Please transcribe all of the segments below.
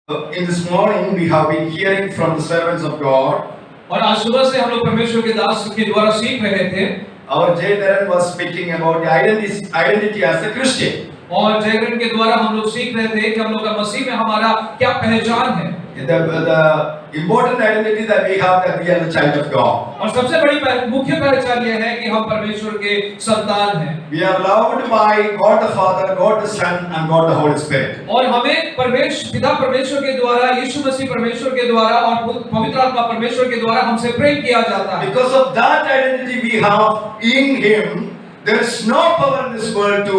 In this morning, we have been hearing from the servants of God. और आज सुबह से हम लोग परमेश्वर के दास के द्वारा सीख रहे थे। Our Jay Dharan was speaking about the identity as a Christian. और जयगण के द्वारा हम लोग सीख रहे थे कि हम लोग का मसीह में हमारा क्या पहचान है। The important identity that we have, that we are the child of God. और सबसे बड़ी मुख्य पहचान यह है कि हम परमेश्वर के संतान हैं। We are loved by God the Father, God the Son, and God the Holy Spirit. और हमें पिता परमेश्वर के द्वारा, यीशु मसीह परमेश्वर के द्वारा और पवित्र आत्मा परमेश्वर के द्वारा हमसे प्रेम किया जाता है। Because of that identity we have in Him, there is no power in this world to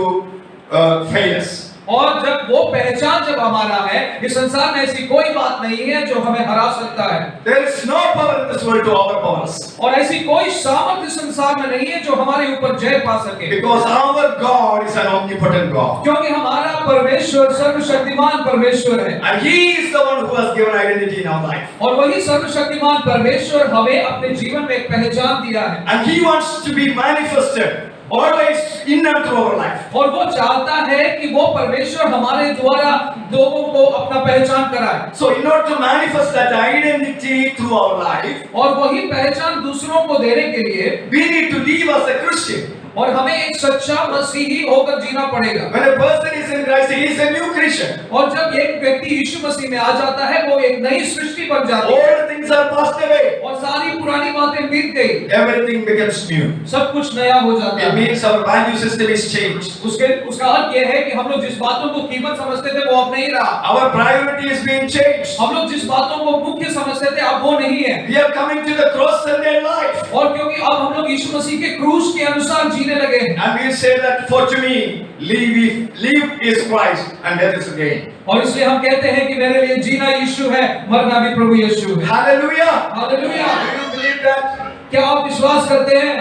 fail us. और जब वो पहचान जब हमारा है, इस संसार में ऐसी कोई बात नहीं है जो हमें हरा सकता है। There is no power in this world to overpower us. और ऐसी कोई सामर्थ्य संसार में नहीं है जो हमारे ऊपर जय पा सके। Because our God is an omnipotent God. क्योंकि हमारा परमेश्वर सर्वशक्तिमान परमेश्वर है। And He is the one who has given identity in our life. और वही सर्वशक्तिमान परमेश्वर हमें अपने जीवन में एक पहचान दिया है। And He wants to be manifested always in and through our life. और वो चाहता है कि वो परमेश्वर हमारे द्वारा लोगों को अपना पहचान कराए। So in order to manifest that identity through our life, और वही पहचान दूसरों को देने के लिए we need to live as a Christian. और हमें एक सच्चा मसीही होकर जीना पड़ेगा। When a person is in Christ, he is a new creation. और जब एक व्यक्ति यीशु मसीह में आ जाता है, वो एक नई सृष्टि बन जाती है। All things are passed away. और सारी पुरानी बातें बीत गई। Everything becomes new. सब कुछ नया हो जाता है। It means our value system is changed. उसका अर्थ यह है कि हम लोग जिस बातों को कीमत समझते थे वो अब नहीं रहा। Our priority is being changed. हम लोग जिस बातों को मुख्य समझते थे अब वो नहीं है। We are coming to the cross-centered life. और क्योंकि अब हम लोग यीशु मसीह के क्रूस के अनुसार जीने लगे हैं। And we say that for to me, live is Christ and death is gain. और इसलिए हम कहते हैं कि मेरे लिए जीना यीशु है, मरना भी प्रभु यीशु है। Hallelujah. Hallelujah. Do you believe that? क्या आप विश्वास करते हैं?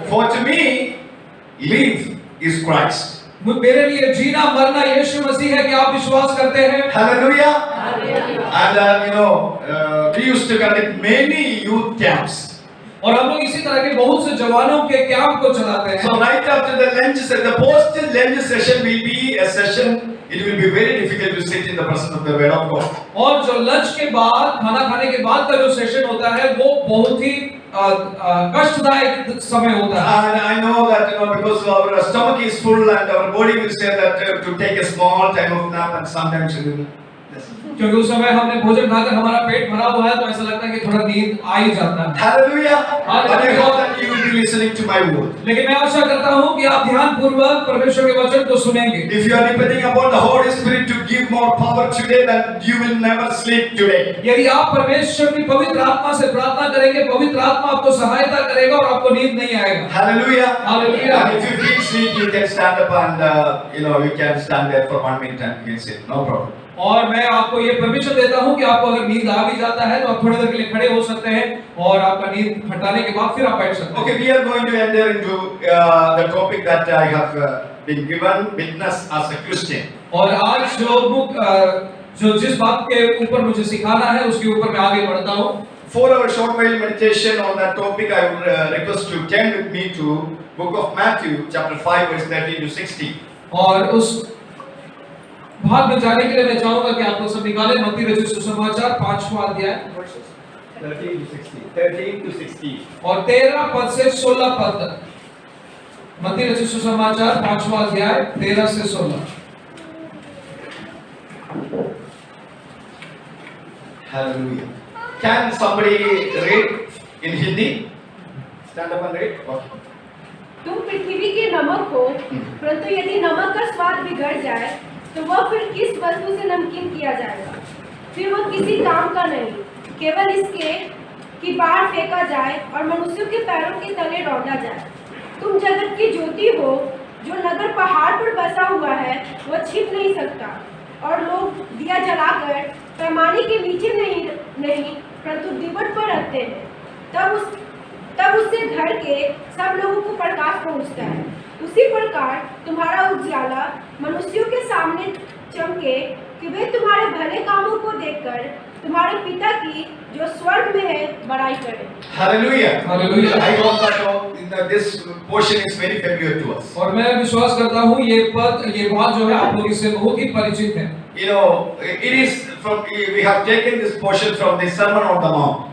For to me, live is Christ. मेरे लिए जीना मरना यीशु मसीह है। क्या आप विश्वास करते हैं? Hallelujah. And we used to conduct many youth camps. और हम लोग इसी तरह के बहुत से जवानों के कैंप को चलाते हैं। So right after the lunch session, the post-lunch session will be a session. It will be very difficult to sit in the presence of the Word of God. और जो लंच के बाद, खाना खाने के बाद का जो सेशन होता है, वो बहुत ही कष्टदायक समय होता है। And I know that because our stomach is full and our body will say that to take a small time of nap, and sometimes it will. क्योंकि उस समय हमने भोजन खाकर हमारा पेट भरा हुआ है, तो ऐसा लगता है कि थोड़ा नींद आ ही जाता है। Hallelujah. But I hope that you will be listening to my word. लेकिन मैं आशा करता हूँ कि आप ध्यानपूर्वक परमेश्वर के वचन को सुनेंगे। If you are depending upon the Holy Spirit to give more power today, then you will never sleep today. यदि आप परमेश्वर की पवित्र आत्मा से प्रार्थना करेंगे, पवित्र आत्मा आपको सहायता करेगा और आपको नींद नहीं आएगा। Hallelujah. Hallelujah. And if you feel sleep, you can stand up and you can stand there for 1 minute and you can sit. No problem. और मैं आपको ये परमिशन देता हूँ कि आपको अगर नींद आ भी जाता है तो आप थोड़ी देर के लिए खड़े हो सकते हैं और आपका नींद हटाने के बाद फिर आप बैठ सकते हैं। Okay, we are going to enter into the topic that I have been given, witness as a Christian. और आज जो जिस बात के ऊपर मुझे सिखाना है उसके ऊपर मैं आगे बढ़ता हूँ। For our short while meditation on that topic, I would request to turn with me to book of Matthew, chapter 5, verse 13 to 60. और उस भाग में जाने के लिए मैं चाहूंगा कि आप लोग सब निकालें मत्ती रचित सुसमाचार 5वां अध्याय 13 to 60 और 13 पद से 16 पद तक। मत्ती रचित सुसमाचार 5वां अध्याय 13 से 16। Hallelujah. Can somebody read in Hindi? Stand up and read. Okay. तुम पृथ्वी के नमक हो, परंतु यदि नमक का स्वाद बिगड़ जाए तो वह फिर किस वस्तु से नमकीन किया जाएगा? फिर वह किसी काम का नहीं, केवल इसके कि बाहर फेंका जाए और मनुष्यों के पैरों के तले रौंदा जाए। तुम जगत की ज्योति हो। जो नगर पहाड़ पर बसा हुआ है वह छिप नहीं सकता, और लोग दिया जलाकर पैमाने के नीचे नहीं परंतु दीवट पर रखते हैं। तब उससे घर के सब लोगों को प्रकाश पहुँचता है। उसी प्रकार तुम्हारा उजियाला मनुष्यों के सामने चमके कि वे तुम्हारे भले कामों को देखकर तुम्हारे पिता की जो स्वर्ग में है बड़ाई करें। Hallelujah. Hallelujah. I hope that this portion is very familiar to us. और मैं विश्वास करता हूँ ये बात जो है आप लोग इससे बहुत ही परिचित हैं। You know, it is from, we have taken this portion from the Sermon on the Mount.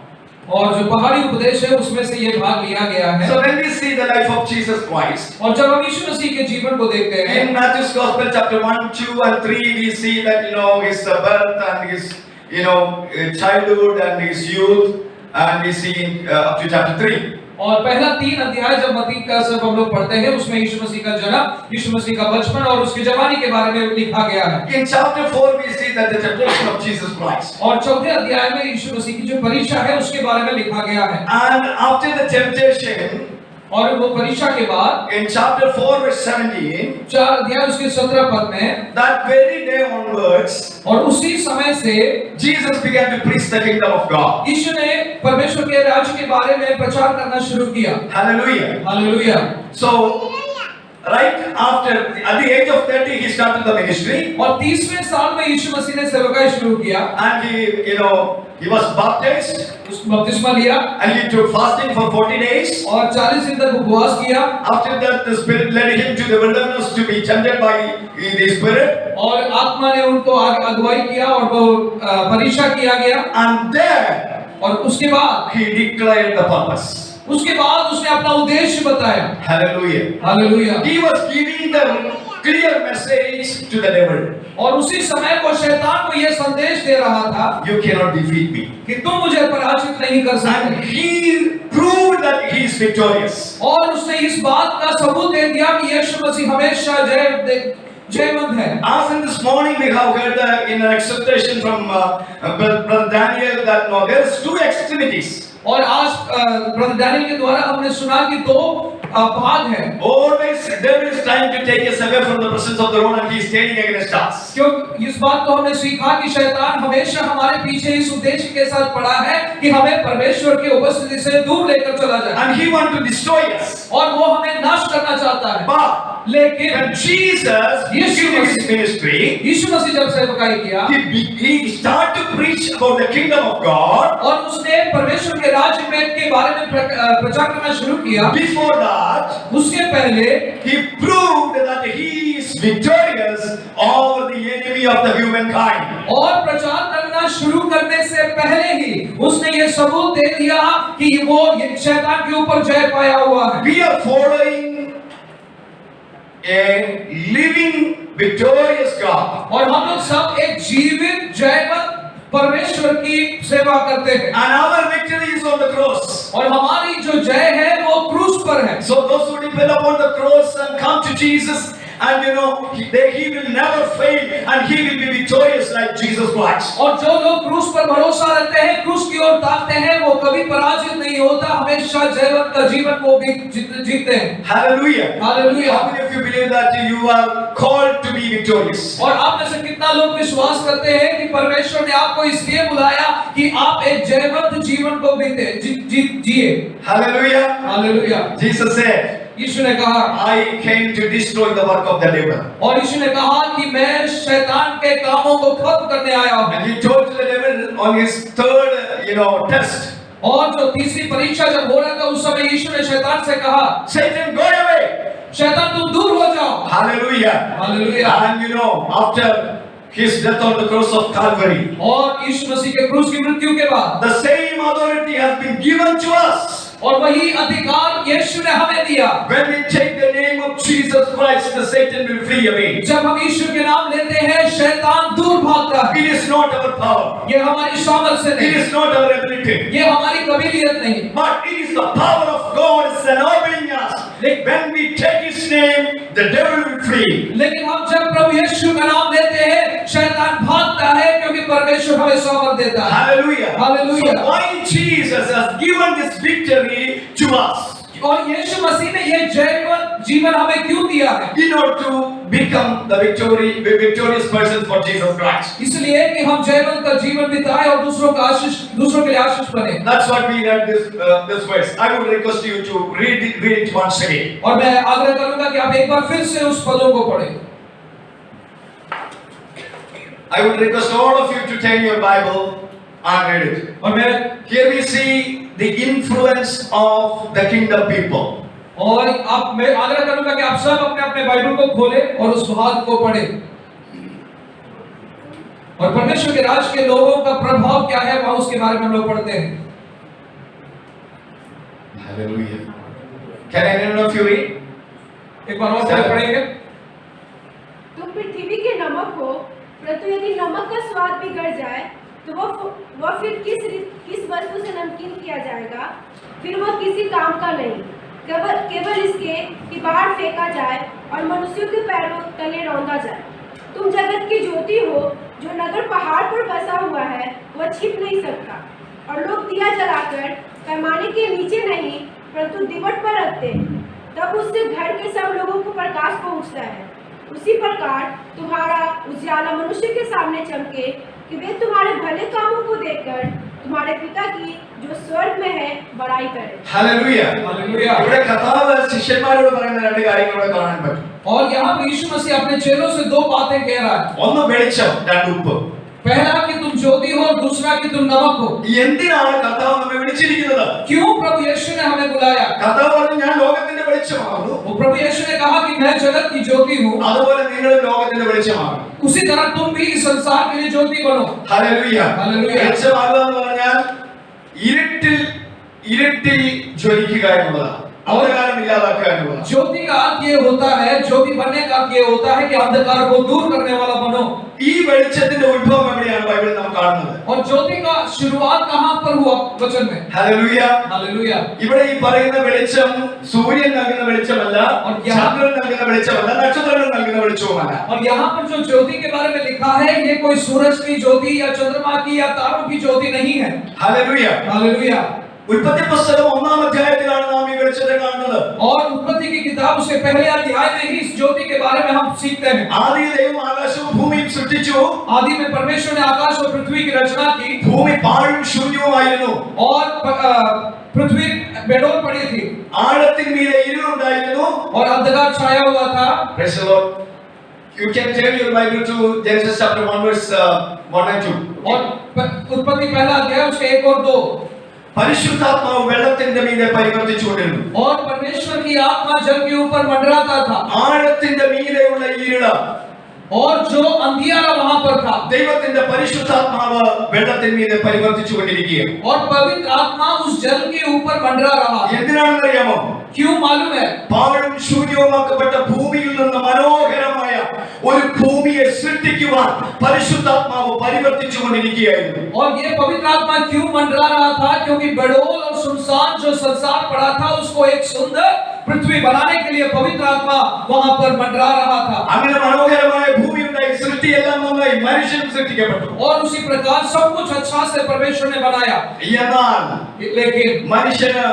और जो पहाड़ी उपदेश है उसमें से ये भाग लिया गया है। So when we see the life of Jesus Christ, और जब हम यीशु मसीह के जीवन को देखते हैं, in Matthew's Gospel chapter 1, 2 and 3, we see that, you know, his birth and his, you know, childhood and his youth, and we see up to chapter 3. और पहला 3 अध्याय जब मत्ती का सब हम लोग पढ़ते हैं उसमें यीशु मसीह का जन्म, यीशु मसीह का बचपन और उसकी जवानी के बारे में लिखा गया है। In chapter 4 we see that the temptation of Jesus Christ. और चौथे अध्याय में यीशु मसीह की जो परीक्षा है उसके बारे में लिखा गया है। And after the temptation, और वो परीक्षा के बाद in chapter 4 verse 17, 4 अध्याय उसके 17 पद में, that very day onwards, और उसी समय से Jesus began to preach the kingdom of God. यीशु ने परमेश्वर के राज्य के बारे में प्रचार करना शुरू किया। Hallelujah. Hallelujah. So, right after, at the age of 30, he started the ministry, और 30वें साल में यीशु मसीह ने सेवकाई शुरू किया। and he, you know, he was baptized, उस बपतिस्मा लिया and he took fasting for 40 days. और 40 दिन तक उपवास किया। After that, the Spirit led him to the wilderness to be tempted by the Spirit, और आत्मा ने उनको अगुवाई किया और वो परीक्षा किया गया। and there और उसके बाद he declared the purpose. उसके बाद उसने अपना उद्देश्य बताया। Hallelujah. Hallelujah. He was giving the clear message to the devil. और उसी समय को शैतान को यह संदेश दे रहा था You cannot defeat me. कि तुम मुझे पराजित नहीं कर And सकते। he proved that he is victorious. और उसने इस बात का सबूत दे दिया कि यीशु मसीह हमेशा जयवंत है। As in this morning we have heard in an exhortation from Brother Daniel that no, there is 2 extremities. और आज ब्रदर डैनियल के द्वारा हमने सुना कि 2 भाग है। Always devil is trying to take us away from the presence of the Lord, and he is standing against us. क्योंकि इस बात को हमने सीखा कि शैतान हमेशा हमारे पीछे इस उद्देश्य के साथ पड़ा है कि हमें परमेश्वर की उपस्थिति से दूर लेकर चला जाए। And he wants to destroy us. और वो हमें नाश करना चाहता है। But लेकिन when Jesus began his ministry, यीशु मसीह जब सेवकाई किया, he started to preach about the kingdom of God. और उसने परमेश्वर के राज्य में के बारे में प्रचार करना शुरू किया। Before that, उसके पहले he proved that he is victorious over the enemy of the humankind. और प्रचार करना शुरू करने से पहले ही उसने ये सबूत दे दिया कि वो शैतान के ऊपर जय पाया हुआ है। We are following a living victorious God, और हम लोग सब एक जीवित जयवंत परमेश्वर की सेवा करते हैं। and our victory is on the cross. और हमारी जो जय है वो क्रूस पर है। So those who depend upon the cross and come to Jesus, and you know, he will never fail, and he will be victorious like Jesus Christ. और जो लोग क्रूस पर भरोसा रखते हैं, क्रूस की ओर ताकते हैं, वो कभी पराजित नहीं होता, हमेशा जयवंत का जीवन को भी जीतते हैं। Hallelujah. Hallelujah. How many of you believe that you are called to be victorious? और आप में से कितना लोग विश्वास करते हैं कि परमेश्वर ने आपको इसलिए बुलाया कि आप एक जयवंत जीवन को जिए। Hallelujah. हालेलुया। Jesus said, यीशु ने कहा, I came to destroy the work of the devil. और यीशु ने कहा कि मैं शैतान के कामों को खत्म करने आया हूँ। And he told the devil on his third, test, और जो तीसरी परीक्षा जब हो रहा था उस समय यीशु ने शैतान से कहा, Satan, go away. शैतान तुम दूर हो जाओ। Hallelujah. Hallelujah. And after his death on the cross of Calvary, और यीशु मसीह के क्रूस की मृत्यु के बाद the same authority has been given to us. और वही अधिकार यीशु ने हमें दिया। When we take the name of Jesus Christ, the Satan will flee away. जब हम यीशु के नाम लेते हैं शैतान दूर भागता है। It is not our power. ये हमारी सामर्थ से It नहीं, is not our ability. ये हमारी काबिलियत नहीं, But it is the power of God is enabling us. Like when we take His name, the devil will flee. लेकिन हम जब प्रभु यीशु का नाम लेते हैं शैतान भागता है क्योंकि परमेश्वर हमें सामर्थ देता है। Hallelujah. Hallelujah. So why Jesus has given this victory to us? और यीशु मसीह ने ये जयवंत जीवन हमें क्यों दिया है? In order to become the victorious person for Jesus Christ. इसलिए कि हम जयवंत का जीवन बिताएं और दूसरों के लिए आशीष बने। That's what we read this verse. I would request you to read it once again. और मैं आग्रह करूंगा कि आप एक बार फिर से उस पदों को पढ़ें। I would request all of you to turn your Bible and read it. और मैं Here we see the influence of the kingdom people. और आप मैं आग्रह करूंगा कि आप सब अपने अपने बाइबल को खोलें और उस भाग को पढ़ें और परमेश्वर के राज के लोगों का प्रभाव क्या है वहां उसके बारे में हम लोग पढ़ते हैं। Hallelujah. Can anyone of you read? एक बार और पढ़ेंगे। तुम पृथ्वी के नमक हो, परंतु यदि नमक का स्वाद बिगड़ जाए तो वह फिर किस वस्तु से नमकीन किया जाएगा? फिर वह किसी काम का नहीं, केवल इसके कि बाहर फेंका जाए और मनुष्यों के पैरों तले रौंदा जाए। तुम जगत की ज्योति हो, जो नगर पहाड़ पर बसा हुआ है वह छिप नहीं सकता, और लोग दिया जलाकर पैमाने के नीचे नहीं परंतु दीवट पर रखते हैं, तब उससे घर के सब लोगों को प्रकाश पहुंचता है। उसी प्रकार तुम्हारा उजियाला मनुष्य के सामने चमके कि वे तुम्हारे भले कामों को देखकर तुम्हारे पिता की जो स्वर्ग में है बड़ाई करें। Hallelujah. Hallelujah. ഇവിടെ കർത്താവ് ശിഷ്യന്മാരോട് പറയുന്ന രണ്ട് കാര്യങ്ങൾ ഇവിടെ കാണാൻ പറ്റും. और यहाँ पर यीशु मसीह अपने चेलों से दो बातें कह रहा है। ഒന്ന് വെളിച്ചം, രണ്ട് ഉപ്പ്. पहला कि तुम ज्योति हो और दूसरा कि तुम नमक हो। എന്തിനാണ് കർത്താവ് നമ്മെ വിളിച്ചിരിക്കുന്നത്? क्यों प्रभु यीशु ने हमें बुलाया? കർത്താവ് പറഞ്ഞു ഞാൻ ലോകത്തിന്റെ വെളിച്ചമാകുന്നു. वो प्रभु यीशु ने कहा कि मैं जगत की ज्योति हूँ, അതുപോലെ നിങ്ങൾ ലോകത്തിന്റെ വെളിച്ചമാകുന്നു. उसी तरह तुम भी इस संसार के लिए ज्योति बनो। ഹല്ലേലൂയ. ഹല്ലേലൂയ. വെളിച്ചമാകുക എന്ന് പറഞ്ഞാൽ ഇരുട്ടിൽ ജ്വലിക്കുക എന്നുള്ളതാണ്. अंधकार इല്ലാതാക്കുക എന്നുള്ളതാണ്. ज्योति का अर्थ ये होता है, ज्योति बनने का अर्थ ये होता है कि अंधकार को दूर करने वाला बनो। ഈ വെളിച്ചത്തിന്റെ ഉത്ഭവം എവിടെയാണ് ബൈബിളിൽ നാം കാണുന്നത്? और ज्योति का शुरुआत कहाँ पर हुआ वचन में? ഹല്ലേലൂയ. हालेलुया। ഇവിടെ ഈ പറയുന്ന വെളിച്ചം സൂര്യൻ നൽകുന്ന വെളിച്ചമല്ല, ചന്ദ്രൻ നൽകുന്ന വെളിച്ചമല്ല, നക്ഷത്രങ്ങൾ നൽകുന്ന വെളിച്ചവുമല്ല. और यहाँ पर जो ज्योति के बारे में लिखा है ये कोई सूरज की ज्योति या चंद्रमा की या तारों की ज्योति नहीं है। ഹല്ലേലൂയ. हालेलुया। ഉൽപ്പത്തി പുസ്തകം 1-ാം അധ്യായത്തിലാണ് നാം ഈ വെളിച്ചത്തെ കാണുന്നത്. और उत्पत्ति की किताब उसके पहले अध्याय में ही इस ज्योति के बारे में हम सीखते हैं। ആദിയിൽ ദൈവം ആകാശവും ഭൂമിയും സൃഷ്ടിച്ചു. आदि में परमेश्वर ने आकाश और पृथ्वी की रचना की। ഭൂമി പാഴും ശൂന്യവുമായിരുന്നു. और पृथ्वी बेडोल पड़ी थी। ആഴത്തിന്മീതെ ഇരുളുണ്ടായിരുന്നു. और अंधकार छाया हुआ था। Praise the Lord. You can turn your Bible to Genesis chapter 1 verse 1 and 2. और उत्पत्ति पहला अध्याय उसके 1 और 2। പരിശുദ്ധാത്മാവ് വെള്ളത്തിന്റെ മീതെ പരിവർത്തിച്ചുകൊണ്ടിരുന്നു. और परमेश्वर की आत्मा जल के ऊपर मंडराता था। ആഴത്തിന്റെ മീതെയുള്ള ഇരുള और जो अंधियारा वहां पर था, ദൈവത്തിന്റെ പരിശുദ്ധാത്മാവ് വെള്ളത്തിന്മീതെ പരിവർത്തിച്ചുകൊണ്ടിരിക്കുകയാണ്. और पवित्र आत्मा उस जल के ऊपर मंडरा रहा। എന്തിനാണെന്ന് അറിയാമോ? क्यों मालूम है? പാഴും ശൂന്യവുമാക്കപ്പെട്ട ഭൂമിയിൽ നിന്ന് മനോഹരമായ ഒരു ഭൂമിയെ സൃഷ്ടിക്കുവാൻ പരിശുദ്ധാത്മാവ് പരിവർത്തിച്ചുകൊണ്ടിരിക്കുകയായിരുന്നു. और ये पवित्र आत्मा क्यों मंडरा रहा था? क्योंकि बड़ोल और सुनसान जो संसार पड़ा था उसको एक सुंदर पृथ्वी बनाने के लिए पवित्र आत्मा वहां पर मंडरा रहा था। അങ്ങനെ മനോഹരമായ ഭൂമി ഉണ്ടായി, സൃഷ്ടിയെല്ലാം നന്നായി, മനുഷ്യൻ സൃഷ്ടിക്കപ്പെട്ടു. और उसी प्रकार सब कुछ अच्छा से परमेश्वर ने बनाया। എന്നാൽ लेकिन മനുഷ്യന്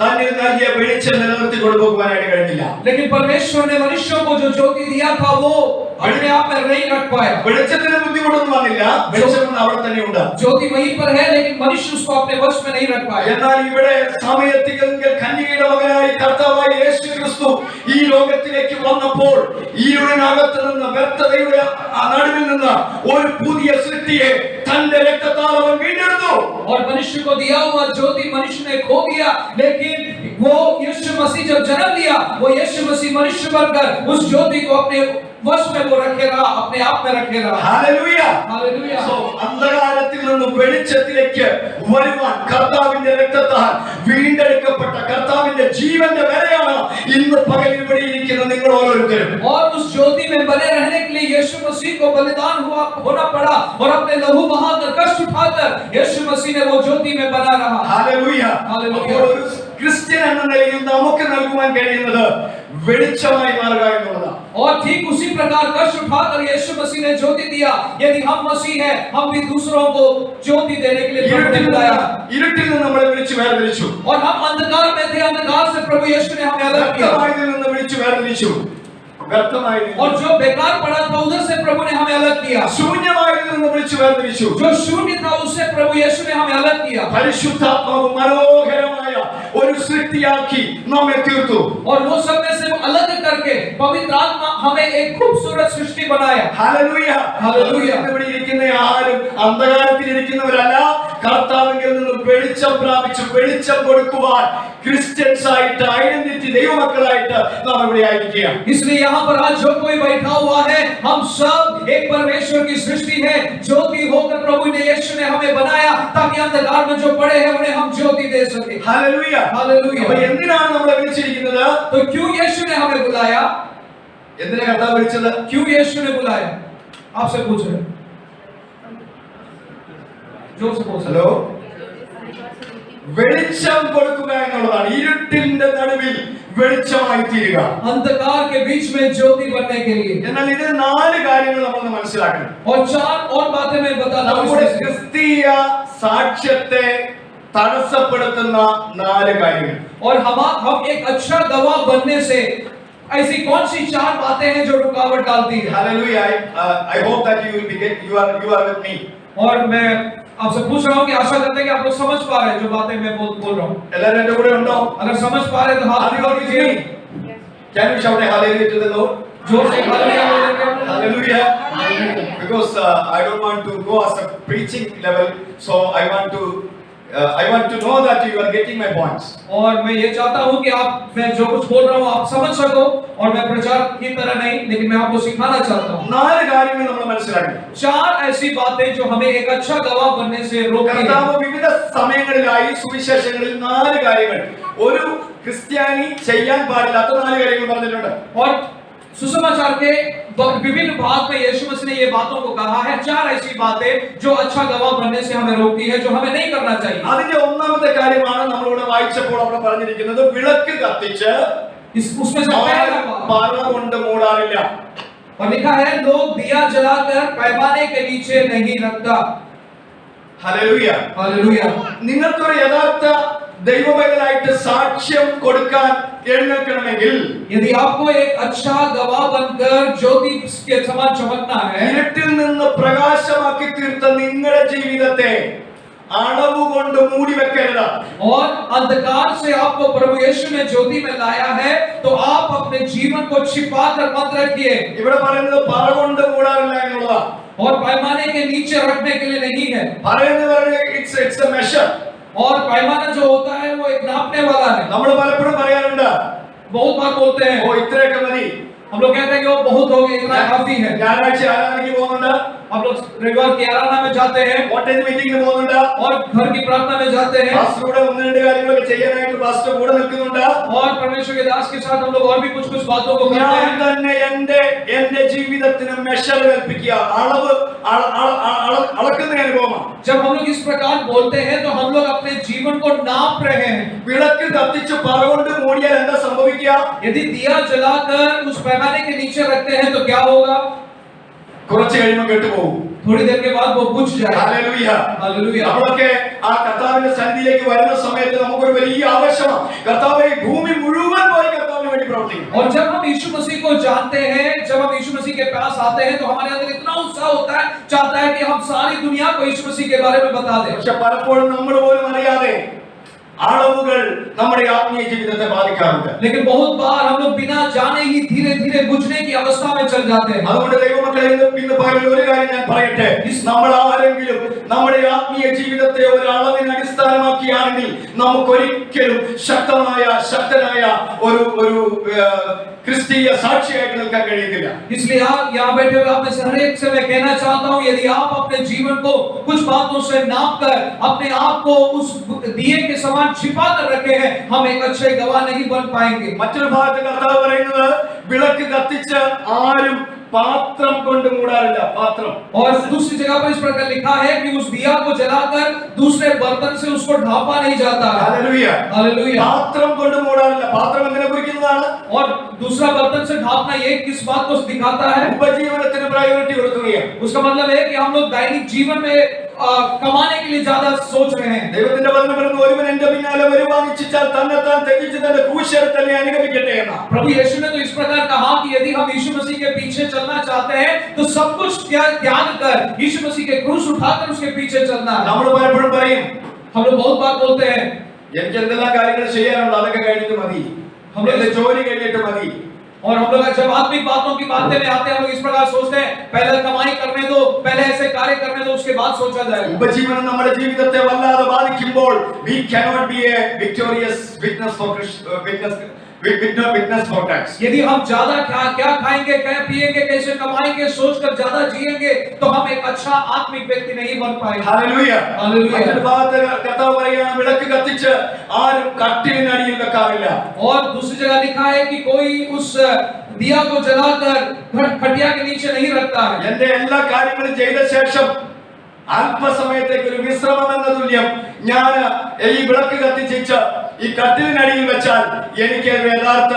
തന്നിൽ നൽകിയ വെളിച്ചം നിലനിർത്തി കൊണ്ടുപോകുവാനായിട്ട് കഴിഞ്ഞില്ല. लेकिन परमेश्वर ने मनुष्यों को जो ज्योति दिया था वो अपने आप में नहीं रख पाया। വെളിച്ചത്തിന് ബുദ്ധിമുട്ടൊന്നും വന്നില്ല, വെളിച്ചം അവിടെ തന്നെ ഉണ്ട്. ज्योति वहीं पर है लेकिन मनुष्य उसको अपने वश में नहीं रख पाया। എന്നാൽ ഇവിടെ സമയത്തിലെങ്കിൽ കന്യകയുടെ മകനായ കർത്താവായ യേശു ക്രിസ്തു ഈ ലോകത്തിലേക്ക് വന്നപ്പോൾ ഇരുളിനകത്ത് നിന്ന് വ്യർത്ഥതയുടെ നടുവിൽ നിന്ന് ഒരു പുതിയ സൃഷ്ടിയെ തന്റെ രക്തത്താൽ അവൻ വീണ്ടെടുത്തു. और मनुष्य को दिया हुआ ज्योति मनुष्य ने खो दिया, लेकिन वो यीशु मसीह जब जन्म लिया वो यीशु मसीह मनुष्य बनकर उस ज्योति को अपने वश में वो रखे रहा, अपने आप में रखे रहा। ഹല്ലേലൂയ. हालेलुया। So, അന്ധകാരത്തിൽ നിന്ന് വെളിച്ചത്തിലേക്ക് വരുവാൻ കർത്താവിന്റെ രക്തത്താൽ വീണ്ടെടുക്കപ്പെട്ട കർത്താവിന്റെ ജീവന്റെ വരെയാണ് ഇന്ന് പകൽ ഇവിടെ ഇരിക്കുന്ന നിങ്ങൾ ഓരോരുത്തരും. और उस ज्योति में बने रहने के लिए यीशु मसीह को बलिदान होना पड़ा और अपने लहू बहाकर कष्ट उठाकर यीशु मसीह ने वो ज्योति में बना रहा। ഹല്ലേലൂയ. ഹല്ലേലൂയ. അപ്പോൾ ഒരു ക്രിസ്ത്യൻ എന്ന നിലയിൽ നമുക്ക് നൽകുവാൻ കഴിയുന്നത് വെളിച്ചമായി മാറുക എന്നുള്ളതാണ്. और ठीक उसी प्रकार कष्ट उठाकर यीशु मसीह ने ज्योति दिया। यदि हम मसीह हैं हम भी दूसरों को ज्योति देने के लिए प्रभु ने बुलाया। ഇരുട്ടിൽ നിന്ന് നമ്മളെ വിളിച്ചു വേർതിരിച്ചു. और हम अंधकार में थे, अंधकार से प्रभु यीशु ने हमें अलग किया। വ്യർത്ഥമായതിൽ നിന്ന് വിളിച്ചു വേർതിരിച്ചു. വ്യർത്ഥമായതിൽ और जो बेकार पड़ा था उधर से प्रभु ने हमें अलग किया। ശൂന്യമായതിൽ നിന്ന് വിളിച്ചു വേർതിരിച്ചു. जो शून्य था उससे प्रभु यीशु ने हमें अलग किया। പരിശുദ്ധാത്മാവ് മനോഹരമായ ഒരു സൃഷ്ടിയാക്കി നമ്മെ തീർത്തു. और वो सब में से अलग करके पवित्र आत्मा हमें एक खूबसूरत सृष्टि बनाया. ഹല്ലേലൂയ. ഹല്ലേലൂയ. ഇവിടെ ഇരിക്കുന്ന ആരും അന്ധകാരത്തിൽ ഇരിക്കുന്നവരല്ല, കർത്താവിൽ നിന്ന് വെളിച്ചം പ്രാപിച്ച് വെളിച്ചം കൊടുക്കുവാൻ ക്രിസ്ത്യൻസ് ആയിട്ട് ഐഡന്റിറ്റി ദൈവമക്കളായിട്ട് നാം ഇവിടെ ആയിരിക്കുക. इसलिए यहाँ पर आज जो कोई बैठा हुआ है, हम सब एक परमेश्वर की सृष्टि है. ज्योति होकर प्रभु ने यीशु ने हमें बनाया ताकि अंधकार में जो पड़े हैं उन्हें हम ज्योति दे सके. ഹല്ലേലൂയ. हालेलुया. അപ്പോൾ എന്തിനാണ് നമ്മളെ വിളിച്ചിരിക്കുന്നത്? तो क्यों यीशु ने हमें बुलाया? എന്തിനാ കർത്താവ് വിളിച്ചത്? क्यों यीशु ने बुलाया? आपसे पूछ रहे हैं. जोर से बोल. ഹലോ. വെളിച്ചം കൊടുക്കുക എന്നുള്ളതാണ്. ഇരുട്ടിന്റെ നടുവിൽ വെളിച്ചമായി തീരുക. अंधकार के बीच में ज्योति बनने के लिए. എന്നാൽ ഇത് 4 കാര്യങ്ങൾ നമ്മൾ മനസ്സിലാക്കണം. और 4 और बातें मैं बताता हूं. നമ്മുടെ ക്രിസ്തീയ സാക്ഷ്യത്തെ തടസ്സപ്പെടുത്തുന്ന 4 കാര്യങ്ങൾ. और हम एक अच्छा गवाह बनने से ऐसी कौन सी 4 बातें हैं जो रुकावट डालती है? Hallelujah. I hope that you will be you are with me. और मैं आपसे पूछ रहा हूं कि आशा करते हैं कि आप लोग समझ पा रहे हैं जो बातें मैं बोल रहा हूं. എല്ലാവരും എൻ്റെ കൂടെ ഉണ്ടോ? अगर समझ पा रहे हैं तो हाथ Are you उठाओ with कीजिए. me? Can you shout a hallelujah to the Lord? जोर से हालेलुया बोलेंगे. Hallelujah. Because I don't want to go as a preaching level, so I want to know that you are getting my points. और मैं ये चाहता हूं कि आप मैं जो कुछ बोल रहा हूं आप समझ सको. और मैं प्रचार की तरह नहीं, लेकिन मैं आपको सिखाना चाहता हूं. 4 കാര്യങ്ങൾ നമ്മൾ മനസ്സിലാക്കണം. 4 ऐसी बातें जो हमें एक अच्छा गवाह बनने से रोकती हैं. കർത്താവ് വിവിധ സമയങ്ങളിലായി സുവിശേഷങ്ങളിൽ 4 കാര്യങ്ങൾ ഒരു ക്രിസ്ത്യാനി ചെയ്യാൻ പാടില്ലാത്ത 4 കാര്യങ്ങൾ പറഞ്ഞിട്ടുണ്ട്. और सुसमाचार के विभिन्न भाग में यीशु मसीह ने ये बातों को कहा है. 4 ऐसी बातें जो अच्छा गवाह बनने से हमें रोकती है, जो हमें नहीं करना चाहिए. അതിന്റെ ഒന്നാമത്തെ കാര്യമാണ് നമ്മളിവിടെ വായിച്ചപ്പോൾ അവിടെ പറഞ്ഞിരിക്കുന്നത്, വിളക്ക് കത്തിച്ച് उसमें से पहला बात പറ കൊണ്ട് മൂടാറില്ല. और लिखा है लोग दिया जलाकर पैमाने के नीचे नहीं रखता. ഹല്ലേലൂയ. हालेलुया. നിങ്ങൾക്കൊരു യഥാർത്ഥ ദൈവമകനായിട്ട് സാക്ഷ്യം കൊടുക്കാൻ എഴുന്നേൽക്കണമെങ്കിൽ, यदि आपको एक अच्छा गवाह बनकर ज्योति के समान चमकना है, ഇരുട്ടിൽ നിന്ന് പ്രകാശമാക്കി തീർത്ത നിങ്ങളുടെ ജീവിതത്തെ അളവ് കൊണ്ട് മൂടി വെക്കരുത്. और अंधकार से आपको प्रभु यीशु ने ज्योति में लाया है, तो आप अपने जीवन को छिपा कर मत रखिए. ഇവിടെ പറയുന്നത് പറ കൊണ്ട് മൂടാറില്ല എന്നുള്ളതാണ്. और पैमाने के नीचे रखने के लिए नहीं है. പറയുന്നത് ഇറ്റ്സ് എ മെഷർ. और पैमाना जो होता है वो एक नापने वाला है. നമ്മൾ പലപ്പോഴും പറയാറുണ്ട്, बहुत बार बोलते ഓ हैं, ഇത്രയൊക്കെ മതി. हम लोग कहते हैं कि वो बहुत हो गया, इतना काफी है. ഞായറാഴ്ച ആരാധനയ്ക്ക് പോകുന്നുണ്ട്, हम लोग रविवार की आराधना में जाते हैं കോട്ടേജ് മീറ്റിംഗിന് പോകുന്നുണ്ട്, और घर की प्रार्थना में जाते हैं പാസ്റ്റർ കൂടെ 1-2 കാര്യങ്ങളൊക്കെ ചെയ്യാനായിട്ട് പാസ്റ്റർ കൂടെ നിൽക്കുന്നുണ്ട്. और परमेश्वर के दास के साथ हम लोग और भी कुछ बातों को करते ഞാൻ हैं. തന്നെ എന്റെ ജീവിതത്തിന് മെഷർ കൽപ്പിക്കുക, അളവ് അളക്കുന്ന അനുഭവമാണ്. जब हम लोग इस प्रकार बोलते हैं तो हम लोग अपने जीवन को नाप रहे हैं. വിളക്ക് കത്തിച്ച് പറ കൊണ്ട് മൂടിയാൽ എന്താ സംഭവിക്കുക? यदि दिया जलाकर उस पैमाने के नीचे रखते हैं तो क्या होगा? കുറച്ച് കഴിയുമ്പോൾ കെട്ടുപോകും. थोड़ी देर के बाद वो बुझ जाएगा. ഹല്ലേലൂയ. हालेलुया. നമ്മളൊക്കെ ആ കർത്താവിന്റെ സന്നിധിയിലേക്ക് വരുന്ന സമയത്ത് നമുക്കൊരു വലിയ ആവശ്യമാണ്, കർത്താവേ ഈ ഭൂമി മുഴുവൻ പോയി കർത്താവിന് വേണ്ടി പ്രവർത്തിക്കും. और जब हम यीशु मसीह को जानते हैं, जब हम यीशु मसीह के पास आते हैं तो हमारे अंदर इतना उत्साह होता है, चाहता है कि हम सारी दुनिया को यीशु मसीह के बारे में बता दें. പക്ഷെ പലപ്പോഴും നമ്മൾ പോലും അറിയാതെ അളവുകൾ നമ്മുടെ ആത്മീയ ജീവിതത്തെ ബാധിക്കാറുണ്ട്. लेकिन बहुत बार हम लोग बिना जाने ही धीरे धीरे बुझने की अवस्था में चल जाते हैं. അതുകൊണ്ട് ദൈവമക്കളെ ഇന്ന് പകൽ ഒരു കാര്യം ഞാൻ പറയട്ടെ, നമ്മൾ ആരെങ്കിലും നമ്മുടെ ആത്മീയ ജീവിതത്തെ ഒരു അളവിന് അടിസ്ഥാനമാക്കിയാണെങ്കിൽ നമുക്കൊരിക്കലും ശക്തനായ ഒരു ക്രിസ്തീയ സാക്ഷിയായിട്ട് നിൽക്കാൻ കഴിയുന്നില്ല. इसलिए आप यहाँ बैठे हुए आप में से हर एक से मैं कहना चाहता हूँ, यदि आप अपने जीवन को कुछ बातों से नाप कर अपने आप को उस दिए के समान छिपा कर रखे हैं, हम एक अच्छे गवाह नहीं बन पाएंगे. മറ്റൊരു ഭാഗത്ത് കർത്താവ് പറയുന്നത്, വിളക്ക് കത്തിച്ച് ആരും പാത്രം കൊണ്ട് മൂടാറില്ല. പാത്രം. और दूसरी जगह पर इस प्रकार लिखा है कि उस दिया को जलाकर दूसरे बर्तन से उसको ढांपा नहीं जाता. ഹല്ലേലൂയ. हालेलुया. പാത്രം കൊണ്ട് മൂടാറില്ല. പാത്രം എന്തിനെ കുറിക്കുന്നതാണ്? और दूसरा बर्तन से ढांपना ये किस बात को दिखाता है? ഉപജീവനത്തിന് പ്രയോറിറ്റി കൊടുക്കുകയാണ്. उसका मतलब है कि हम लोग दैनिक जीवन में कमाने के लिए ज्यादा सोच रहे हैं. ദൈവത്തിന്റെ വചനം പറയുന്നു, ഒരുവൻ എന്റെ പിന്നാലെ വരുവാൻ ഇച്ഛിച്ചാൽ തന്നെത്താൻ ത്യജിച്ച് തന്റെ ക്രൂശിനെ തന്നെ അനുഗമിക്കട്ടെ എന്നാ. प्रभु यीशु ने तो इस प्रकार कहा कि यदि हम यीशु मसीह के पीछे चलना चाहते हैं तो सब कुछ त्याग कर यीशु मसीह के क्रूस उठाकर उसके पीछे चलना है. നമ്മൾ പലപ്പോഴും പറയും, हम लोग बहुत बार बोलते हैं, എനിക്ക് എന്തെല്ലാം കാര്യങ്ങൾ ചെയ്യാനുണ്ട് അതൊക്കെ കഴിഞ്ഞിട്ട് മതി, എന്റെ ജോലി കഴിഞ്ഞിട്ട് മതി. और हम लोग जब आत्मिक बातों की बातें में आते हैं हम लोग इस प्रकार सोचते हैं पहले कमाई करने दो, पहले ऐसे कार्य करने दो, उसके बाद सोचा जाएगा. ഉപജീവനം നമ്മുടെ ജീവിതത്തെ വല്ലാതെ ബാധിക്കുമ്പോൾ we cannot be a victorious witness for witness for Christ. यदि हम ज्यादा क्या खाएंगे, क्या पिएंगे, कैसे कमाएंगे सोचकर ज्यादा जिएंगे तो हम एक अच्छा आत्मिक व्यक्ति नहीं बन पाएंगे. ഹല്ലേലൂയ. ഹല്ലേലൂയ. മറ്റൊരു ഭാഗത്ത് കർത്താവ് പറയുകയാണ്, വിളക്ക് കത്തിച്ച് ആരും കട്ടിലിനടിയിൽ വെക്കാറില്ല. और दूसरी जगह लिखा है कि कोई उस दिया को जलाकर खटिया के नीचे नहीं रखता है. എന്റെ എല്ലാ കാര്യങ്ങളും ചെയ്ത ശേഷം അല്പസമയത്തേക്ക് ഒരു വിശ്രമം എന്ന തുല്യം ഞാൻ ഈ വിളക്ക് കത്തിച്ച് ഈ കട്ടിലിനടിയിൽ വെച്ചാൽ എനിക്ക് യഥാർത്ഥ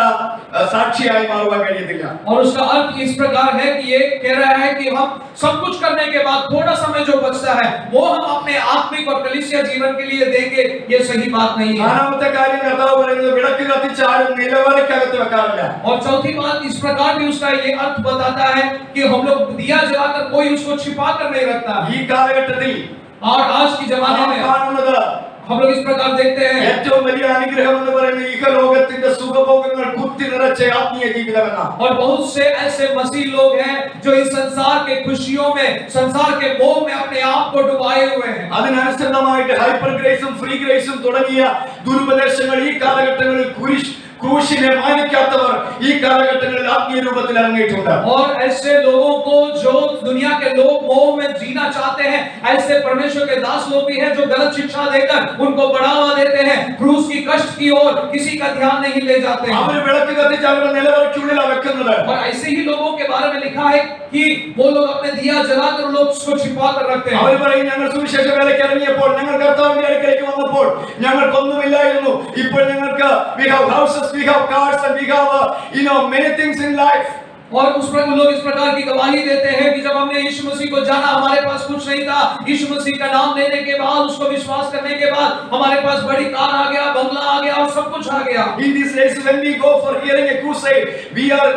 സാക്ഷിയായി മാറുവാൻ കഴിയത്തില്ല. और उसका अर्थ इस प्रकार है कि ये कह रहा है कि हम सब कुछ करने के बाद थोड़ा समय जो बचता है वो हम अपने आत्मिक और कलीसिया जीवन के लिए देंगे, ये सही बात नहीं है. നാലാമത്തെ കാര്യം കർത്താവ് പറയുന്നത് വിളക്ക് കത്തിച്ച് ആരും നിലവറയ്ക്കകത്ത് വെക്കാറില്ല. और चौथी बात इस प्रकार भी उसका ये अर्थ बताता है कि हम लोग दिया जलाकर कोई उसको छिपा कर नहीं रखता. ഈ കാലഘട്ടത്തിൽ और आज की जमाने में കാണുന്നത് हम लोग इस प्रकार देखते हैं ഏറ്റവും വലിയ അനുഗ്രഹം എന്ന് പറയുന്നത് ഇഹലോകത്തിന്റെ സുഖഭോഗങ്ങൾ കുത്തി നിറച്ച ആത്മീയ ജീവിതമെന്നാണ്. और बहुत से ऐसे मसीह लोग हैं जो इस संसार के खुशियों में, संसार के मोह में अपने आप को डुबाए हुए हैं. അതിനനുസൃതമായിട്ട് ഹൈപ്പർ ഗ്രേസും ഫ്രീ ഗ്രേസും തുടങ്ങിയ ദുരുപദേശങ്ങൾ ഈ കാലഘട്ടങ്ങളിൽ ക്രൂശിനെ മാനിക്കാത്തവർ ഈ കാലഘട്ടങ്ങളിൽ ആത്മീയ രൂപത്തിൽ ഇറങ്ങിയിട്ടുണ്ട്. और ऐसे लोगों को जो दुनिया के लोग मोह में जीना चाहते हैं, ऐसे परमेश्वर के दास लोग भी हैं जो गलत शिक्षा देकर उनको बढ़ावा देते हैं, क्रूस की कष्ट की ओर किसी का ध्यान नहीं ले जाते हैं. അവർ വിളക്ക് കത്തിച്ച് അവരുടെ നിലവറയ്ക്കുള്ളിലാണ് വെക്കുന്നത്. और ऐसे ही लोगों के बारे में लिखा है कि वो लोग अपने दिया जलाकर लोग उसको छिपा कर रखते हैं. അവർ പറയും, ഞങ്ങൾ സുവിശേഷ വേലയ്ക്ക് ഇറങ്ങിയപ്പോൾ, ഞങ്ങൾ കർത്താവിന്റെ അടുക്കലേക്ക് വന്നപ്പോൾ ഞങ്ങൾക്കൊന്നുമില്ലായിരുന്നു, ഇപ്പോൾ ഞങ്ങൾക്ക് we have houses, we have cars and we have many things in life. और उस पर लोग इस प्रकार की गवाही देते हैं कि जब हमने यीशु मसीह को जाना हमारे पास कुछ नहीं था, यीशु मसीह का नाम लेने के बाद, उसको विश्वास करने के बाद हमारे पास बड़ी कार आ गया, बंगला आ गया और सब कुछ आ गया. In these days when we go for hearing a crusade, we are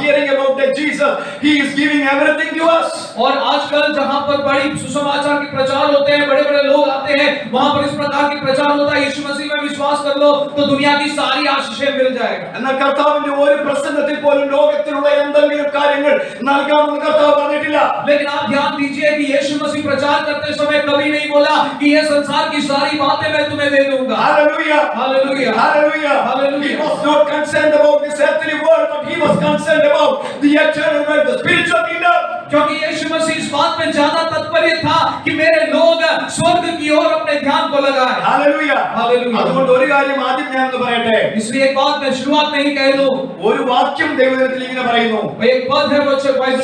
hearing about that Jesus, he is giving everything to us. और आजकल जहां पर बड़ी सुसमाचार के प्रचार होते हैं, बड़े-बड़े लोग आते हैं, वहां पर इस प्रकार की प्रचार होता है, यीशु मसीह में विश्वास कर लो तो दुनिया की सारी आशीषें मिल जाएगा. എന്നാൽ കർത്താവിന്റെ ഒരു പ്രസംഗത്തിൽ പോലും ലോകത്തിലുള്ള എന്തെങ്കിലും കാര്യങ്ങൾ നൽകാമെന്ന് കർത്താവ് പറഞ്ഞിട്ടില്ല. लेकिन आप ध्यान दीजिए कि यीशु मसीह प्रचार करते समय कभी नहीं बोला कि ये संसार की सारी बातें मैं तुम्हें दे दूंगा. Hallelujah. Hallelujah. Hallelujah. Hallelujah. He was not concerned about this earthly world, but he was concerned about the eternal world, the spiritual kingdom. क्योंकि यीशु मसीह इस बात में ज्यादा तत्पर्य था कि मेरे लोग स्वर्ग की ओर अपने ध्यान को लगाएं. Hallelujah. Hallelujah. അതുകൊണ്ട് ഒരു കാര്യം ആദ്യം ഞാൻ പറയട്ടെ. इसलिए एक बात मैं शुरुआत में ही कह दूं. ഒരു വാക്യം ദൈവത്തിൽ ഇങ്ങനെ പറയുന്നു. एक पद है वो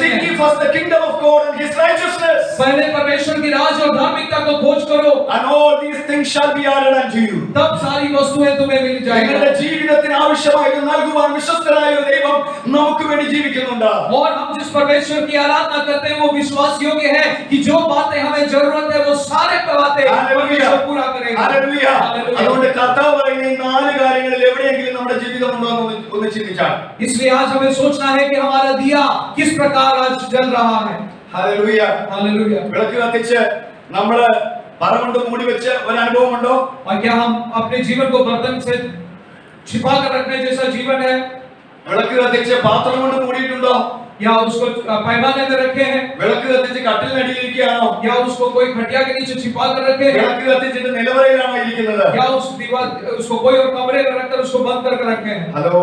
Seek ye first the kingdom of God and his righteousness. पहले परमेश्वर की राज और धार्मिकता को खोज करो, And all these things shall be added unto you. तब सारी वस्तुएं तुम्हें मिल जाएंगी. നിങ്ങളുടെ ജീവിതത്തിന് ആവശ്യമായത് നൽകുവാൻ വിശ്വസ്തനായ ഒരു ദൈവം നമുക്ക് വേണ്ടി ജീവിക്കുന്നുണ്ട്. और हम जिस परमेश्वर की आराधना करते हैं वो विश्वास योग्य है कि जो बातें हमें जरूरत है वो सारे बातें परमेश्वर पूरा करेगा. Hallelujah. അതുകൊണ്ട് കർത്താവ് പറയുന്ന ഈ നാല് കാര്യങ്ങളിൽ എവിടെയെങ്കിലും നമ്മുടെ ജീവിതം ഉണ്ടോ എന്ന് ഒന്ന് ചിന്തിച്ചാൽ. इसलिए आज हमें सोचना है कि हमारा दिया किस प्रकार आज जल रहा है. Hallelujah. हालेलुया. വിളക്ക് കത്തിച്ച് നമ്മള് പറ കൊണ്ട് മൂടി വെച്ച ഒരു അനുഭവം ഉണ്ടോ? और क्या हम अपने जीवन को बर्तन से छिपा कर रखने जैसा जीवन है? വിളക്ക് കത്തിച്ച് പാത്രം കൊണ്ട് മൂടിയിട്ടുണ്ടോ? या उसको पैमाने में रखे हैं? വിളക്ക് കത്തിച്ച് കട്ടിലിനടിയിലിരിക്കുകയാണോ? या उसको कोई खटिया के नीचे छिपा कर रखे हैं? വിളക്ക് കത്തിച്ചിട്ട് നിലവറയിലാണോ ഇരിക്കുന്നത്? या उस दीवार उसको कोई और कमरे में रखकर उसको बंद करके रखे हैं? Hello,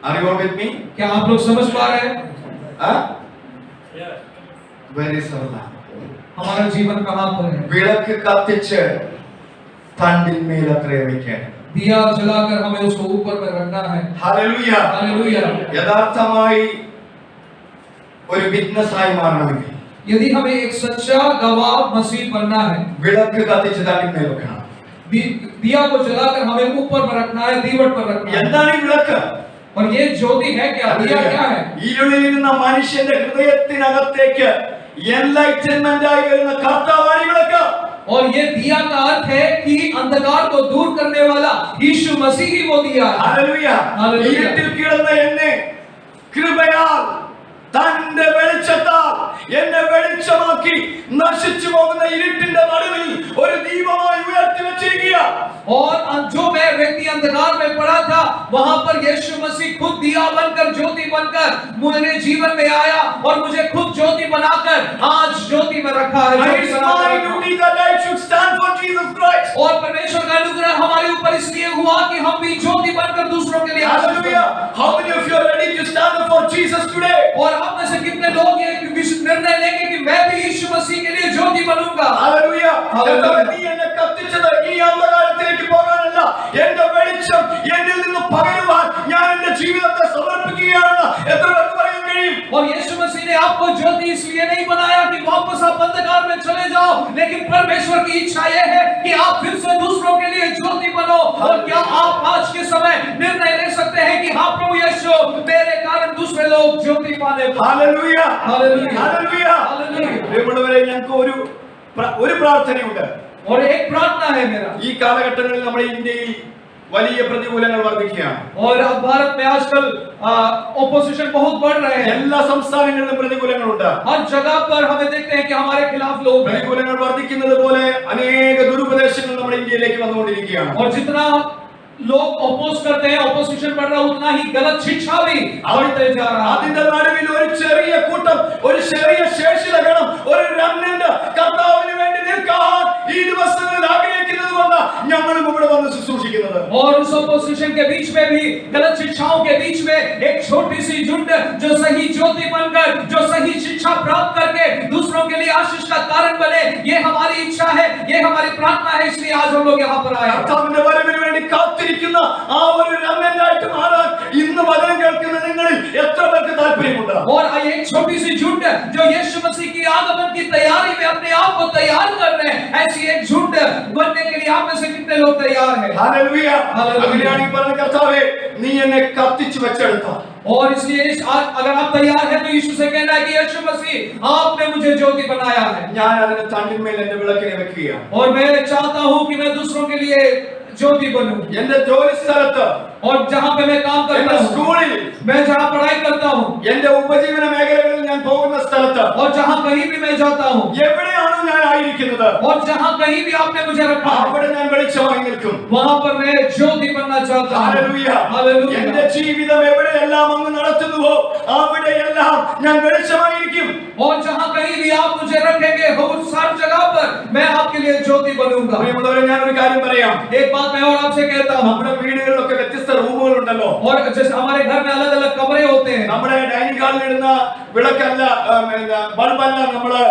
are you all with me? क्या आप लोग समझ पा रहे हैं? Where is our lamp? हमारा जीवन कहाँ पर है? വിളക്ക് കത്തിച്ച് തണ്ടിന്മേലത്രേ വെക്കണം. दिया जलाकर हमें उसको ऊपर में रखना है. ഹല്ലേലൂയ. हालेलुया. യഥാർത്ഥമായി ഒരു വിറ്റ്നസ്സായി മാറണമെങ്കിൽ यदि हमें एक सच्चा गवाह मसीह बनना है, വിളക്ക് കത്തിച്ച് തണ്ടിന്മേൽ വെക്കണം. दिया को जलाकर हमें ऊपर में रखना है, दीवट पर रखना है. എന്താണ് ഈ വിളക്ക്? और ये ज्योति है क्या? दिया क्या है? ഇരുളിലിരുന്ന മനുഷ്യന്റെ ഹൃദയത്തിനകത്തേക്ക് എൻലൈറ്റൻമെന്റ് ആയി വരുന്ന കർത്താവാണ് ഈ വിളക്ക്. और ये दिया का अर्थ है कि अंधकार को दूर करने वाला यीशु मसीह ही वो दिया है. ഹല്ലേലൂയ. ഹല്ലേലൂയ. ഇരുട്ടിൽ കിടന്ന എന്നെ കൃപയാൽ തന്റെ വെളിച്ചത്താൽ എന്നെ വെളിച്ചമാക്കി നശിച്ചു പോകുന്ന ഇരുട്ടിന്റെ നടുവിൽ ഒരു ദീപമായി ഉയർത്തി വെച്ച് दिया। और जो मैं व्यक्ति अंधकार में पड़ा था, वहां पर यीशु मसीह खुद दिया बनकर, ज्योति बनकर मेरे जीवन में आया और मुझे खुद ज्योति बनाकर आज ज्योति में रखा है। And it's my duty that I should stand for Jesus Christ. और परमेश्वर का अनुग्रह हमारे ऊपर इसलिए हुआ कि हम भी ज्योति बनकर दूसरों के लिए आशीष बनें। Hallelujah. How many of you are ready to stand up for Jesus today? और आप में से कितने लोग ये निर्णय लेंगे कि मैं भी यीशु मसीह के लिए ज्योति बनूंगा? Hallelujah. Hallelujah. നീ എന്നെ കത്തിച്ചത് ഈ അന്ധകാരത്തിലേക്ക് പോകാനല്ല, എന്റെ വെളിച്ചം എന്നിൽ നിന്ന് പകരുവാൻ ഞാൻ എന്റെ ജീവിതത്തെ സമർപ്പിക്കുകയാണെന്ന് എത്ര പേർക്ക് പറയാൻ കഴിയും? और यीशु मसीह ने आपको ज्योति इसलिए नहीं बनाया कि वापस आप अंधकार में चले जाओ, लेकिन परमेश्वर की इच्छा यह है कि आप फिर से दूसरों के लिए ज्योति बनो। और क्या आप आज के समय निर्णय ले सकते हैं कि हाँ प्रभु यीशु, मेरे कारण दूसरे लोग ज्योति पाने पाए? Hallelujah. Hallelujah. Hallelujah. Hallelujah. പ്രിയമുള്ളവരെ, ഞങ്ങൾക്ക് ഒരു പ്രാർത്ഥനയുണ്ട്. और एक प्रार्थना है मेरा। ഈ കാലഘട്ടങ്ങളിൽ നമ്മുടെ ഇന്ത്യയിൽ വലിയ പ്രതികൂലങ്ങൾ വർദ്ധിക്കുകയാണ്. और अब भारत में आजकल ओपोजिशन बहुत बढ़ रहे हैं। എല്ലാ സംസ്ഥാനങ്ങളിലും പ്രതികൂലങ്ങളുണ്ട്. हर जगह पर हमें देखते हैं कि हमारे खिलाफ लोग हैं। പ്രതികൂലങ്ങൾ വർദ്ധിക്കുന്നത് പോലെ അനേക ദുരുപദേശങ്ങൾ നമ്മുടെ ഇന്ത്യയിലേക്ക് വന്നുകൊണ്ടിരിക്കുകയാണ്. और जितना लोग ओपोज करते हैं, ओपोजिशन बढ़ रहा है, उतना ही गलत शिक्षा भी बढ़ते जा रहा है। അതിന്റെ നടുവിൽ ഒരു ചെറിയ കൂട്ടം, ഒരു ചെറിയ ശേഷിത ഗണം, ഒരു remnant കർത്താവിന് വേണ്ടി നിൽക്കാൻ ഈ ദിവസങ്ങളിൽ ആഗ്രഹിക്കുന്നത് കൊണ്ട് ഞങ്ങളും ഇവിടെ വന്ന് ശുശ്രൂഷിക്കുന്നത്. और उस ओपोजिशन के बीच में भी, गलत शिक्षाओं के बीच में एक छोटी सी झुंड जो सही ज्योति बनकर, जो सही शिक्षा प्राप्त करके दूसरों के लिए आशीष का कारण बने, ये हमारी इच्छा है, ये हमारी प्रार्थना है। इसलिए आज हम लोग यहाँ पर आए हैं। കർത്താവിന്റെ വരവിന് വേണ്ടി കാത്തിരിക്കുന്ന ആ ഒരു remnant ആയിട്ട് മാറാൻ ഇന്ന് വചനം കേൾക്കുന്ന നിങ്ങളിൽ എത്ര പേർക്ക് താല്പര്യമുണ്ട്? और एक छोटी सी झुंड जो यीशु मसीह की आगमन की तैयारी में अपने आप को तैयार कर रहे हैं, ऐसी एक झुंड बनने के लिए आप में से कितने लोग तैयार हैं? ഹല്ലേലൂയ. ഹല്ലേലൂയ. അങ്ങനെയാണെങ്കിൽ പറഞ്ഞ കർത്താവേ, നീ എന്നെ കത്തിച്ചു വെച്ചെടുത്ത. और इसलिए अगर आप तैयार हैं तो यीशु से कहना है कि यीशु मसीह, आपने मुझे ज्योति बनाया है ഞാൻ അതിന്റെ തണ്ടിന്മേൽ എന്റെ വിളക്കിനെ വെക്കുകയാണ്. और मैं चाहता हूं कि मैं दूसरों के लिए ज्योति बनूं। എന്റെ ജോലി സ്ഥലത്ത്, और जहां पे मैं काम करता എന്റെ हूं, സ്കൂളിൽ, मैं जहां पढ़ाई करता हूं, എന്റെ ഉപജീവന മേഖലകളിൽ ഞാൻ പോകുന്ന സ്ഥലത്ത്, और जहां कहीं भी मैं जाता हूं, എവിടെയാണോ ഞാൻ ആയിരിക്കുന്നത് और जहां कहीं भी आपने मुझे रखा है, അവിടെ ഞാൻ വെളിച്ചമായി നിൽക്കും. वहां पर मैं ज्योति बनना चाहता हूं। ഹല്ലേലൂയ. हालेलुया। എന്റെ ജീവിതം എവിടെയെല്ലാം അങ്ങ് നടത്തുന്നുവോ അവിടെയെല്ലാം ഞാൻ വെളിച്ചമായിരിക്കും. और जहां कहीं भी आप मुझे रखेंगे, हर जगह पर मैं आपके लिए ज्योति बनूंगा। പ്രിയമുള്ളവരെ, ഞാൻ ഒരു കാര്യം പറയാം. एक बात मैं और आपसे कहता हूं, നമ്മുടെ വീടുകളിലൊക്കെ വ്യത്യസ്ത റൂമുകൾ ഉണ്ടല്ലോ. और जैसे हमारे घर में अलग अलग कमरे होते हैं, നമ്മുടെ ഡൈനിങ് ഹാളിൽ ഇടുന്ന വിളക്കല്ല, ബൾബല്ല നമ്മള്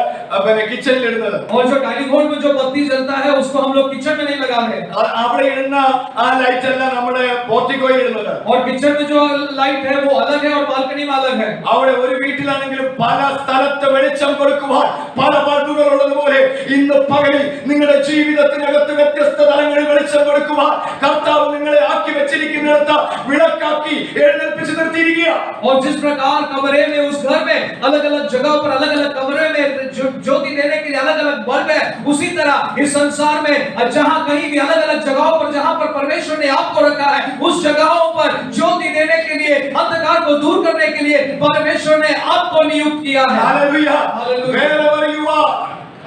കിച്ചണിൽ ഇടുന്നത്. और जो डाइनिंग हॉल में जो बत्ती जलता है उसको हम लोग किचन में नहीं लगा रहे, അവിടെ ഇടുന്ന ആ ലൈറ്റ് അല്ല നമ്മുടെ പോർട്ടിക്കോയിൽ ഇടുന്നത്. और किचन में जो लाइट है वो अलग है और बालकनी में अलग है। അവിടെ ഒരു വീട്ടിലാണെങ്കിലും പല സ്ഥലത്ത് വെളിച്ചം കൊടുക്കുവാൻ പല ബൾബുകൾ ഉള്ളതുപോലെ ഇന്ന് പകലിൽ നിങ്ങളുടെ ജീവിതത്തിനകത്ത് വ്യത്യസ്ത തലങ്ങളിൽ വെളിച്ചം കൊടുക്കുവാൻ കർത്താവ് നിങ്ങളെ ആക്കി വെച്ചിരിക്കുന്നിടത്ത് വിളക്കാക്കി എഴുന്നേൽപ്പിച്ച് നിർത്തിയിരിക്കുക. और जिस प्रकार कमरे में, उस घर में अलग अलग जगह पर अलग अलग कमरे में ज्योति देने के लिए अलग अलग बल्ब है, उसी तरह इस संसार में जहां कहीं भी अलग अलग जगहों पर जहां पर परमेश्वर ने आपको रखा है, उस जगहों पर ज्योति देने के लिए, अंधकार को दूर करने के लिए परमेश्वर ने आपको नियुक्त किया है। Hallelujah. Hallelujah. Wherever you are,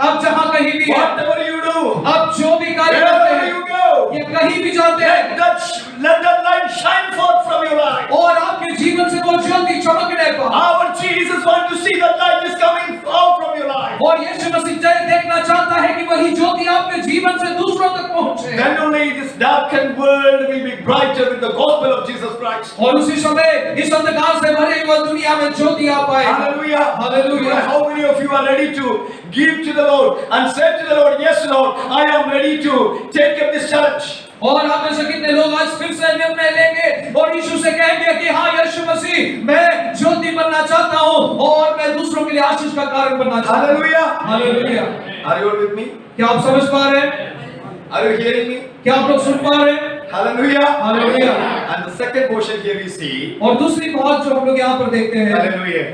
आप जहां कहीं भी हैं, whatever you do, आप जो भी कार्य करते wherever हैं, you go, ये कहीं भी जाते हैं, let that light shine forth from your life. और आपके जीवन से वो ज्योति चमकने पर, Our Jesus wants to see that light is coming out from your life. और यीशु मसीह देखना चाहता है कि वही ज्योति आपके जीवन से दूसरों तक पहुंचे। Then only this darkened world will be brighter with the gospel of Jesus Christ. और उसी समय इस अंधकार से भरे हुए दुनिया में ज्योति आ पाएगी। Hallelujah. Hallelujah. How many of you are ready to give to the Lord and say to the Lord, yes Lord, I am ready to take up this challenge. और आप में से कितने लोग आज फिर से निर्णय लेंगे और यीशु से कहेंगे कि हाँ यीशु मसीह, मैं ज्योति बनना चाहता हूँ और मैं दूसरों के लिए आशीष का कारण बनना चाहता हूँ। Hallelujah. Hallelujah. Are you all with me? क्या आप समझ पा रहे हैं? Are you hearing me? क्या आप लोग सुन पा रहे हैं? Hallelujah. Hallelujah. And the second portion here we see, और दूसरी बात जो हम लोग यहाँ पर देखते हैं, hallelujah,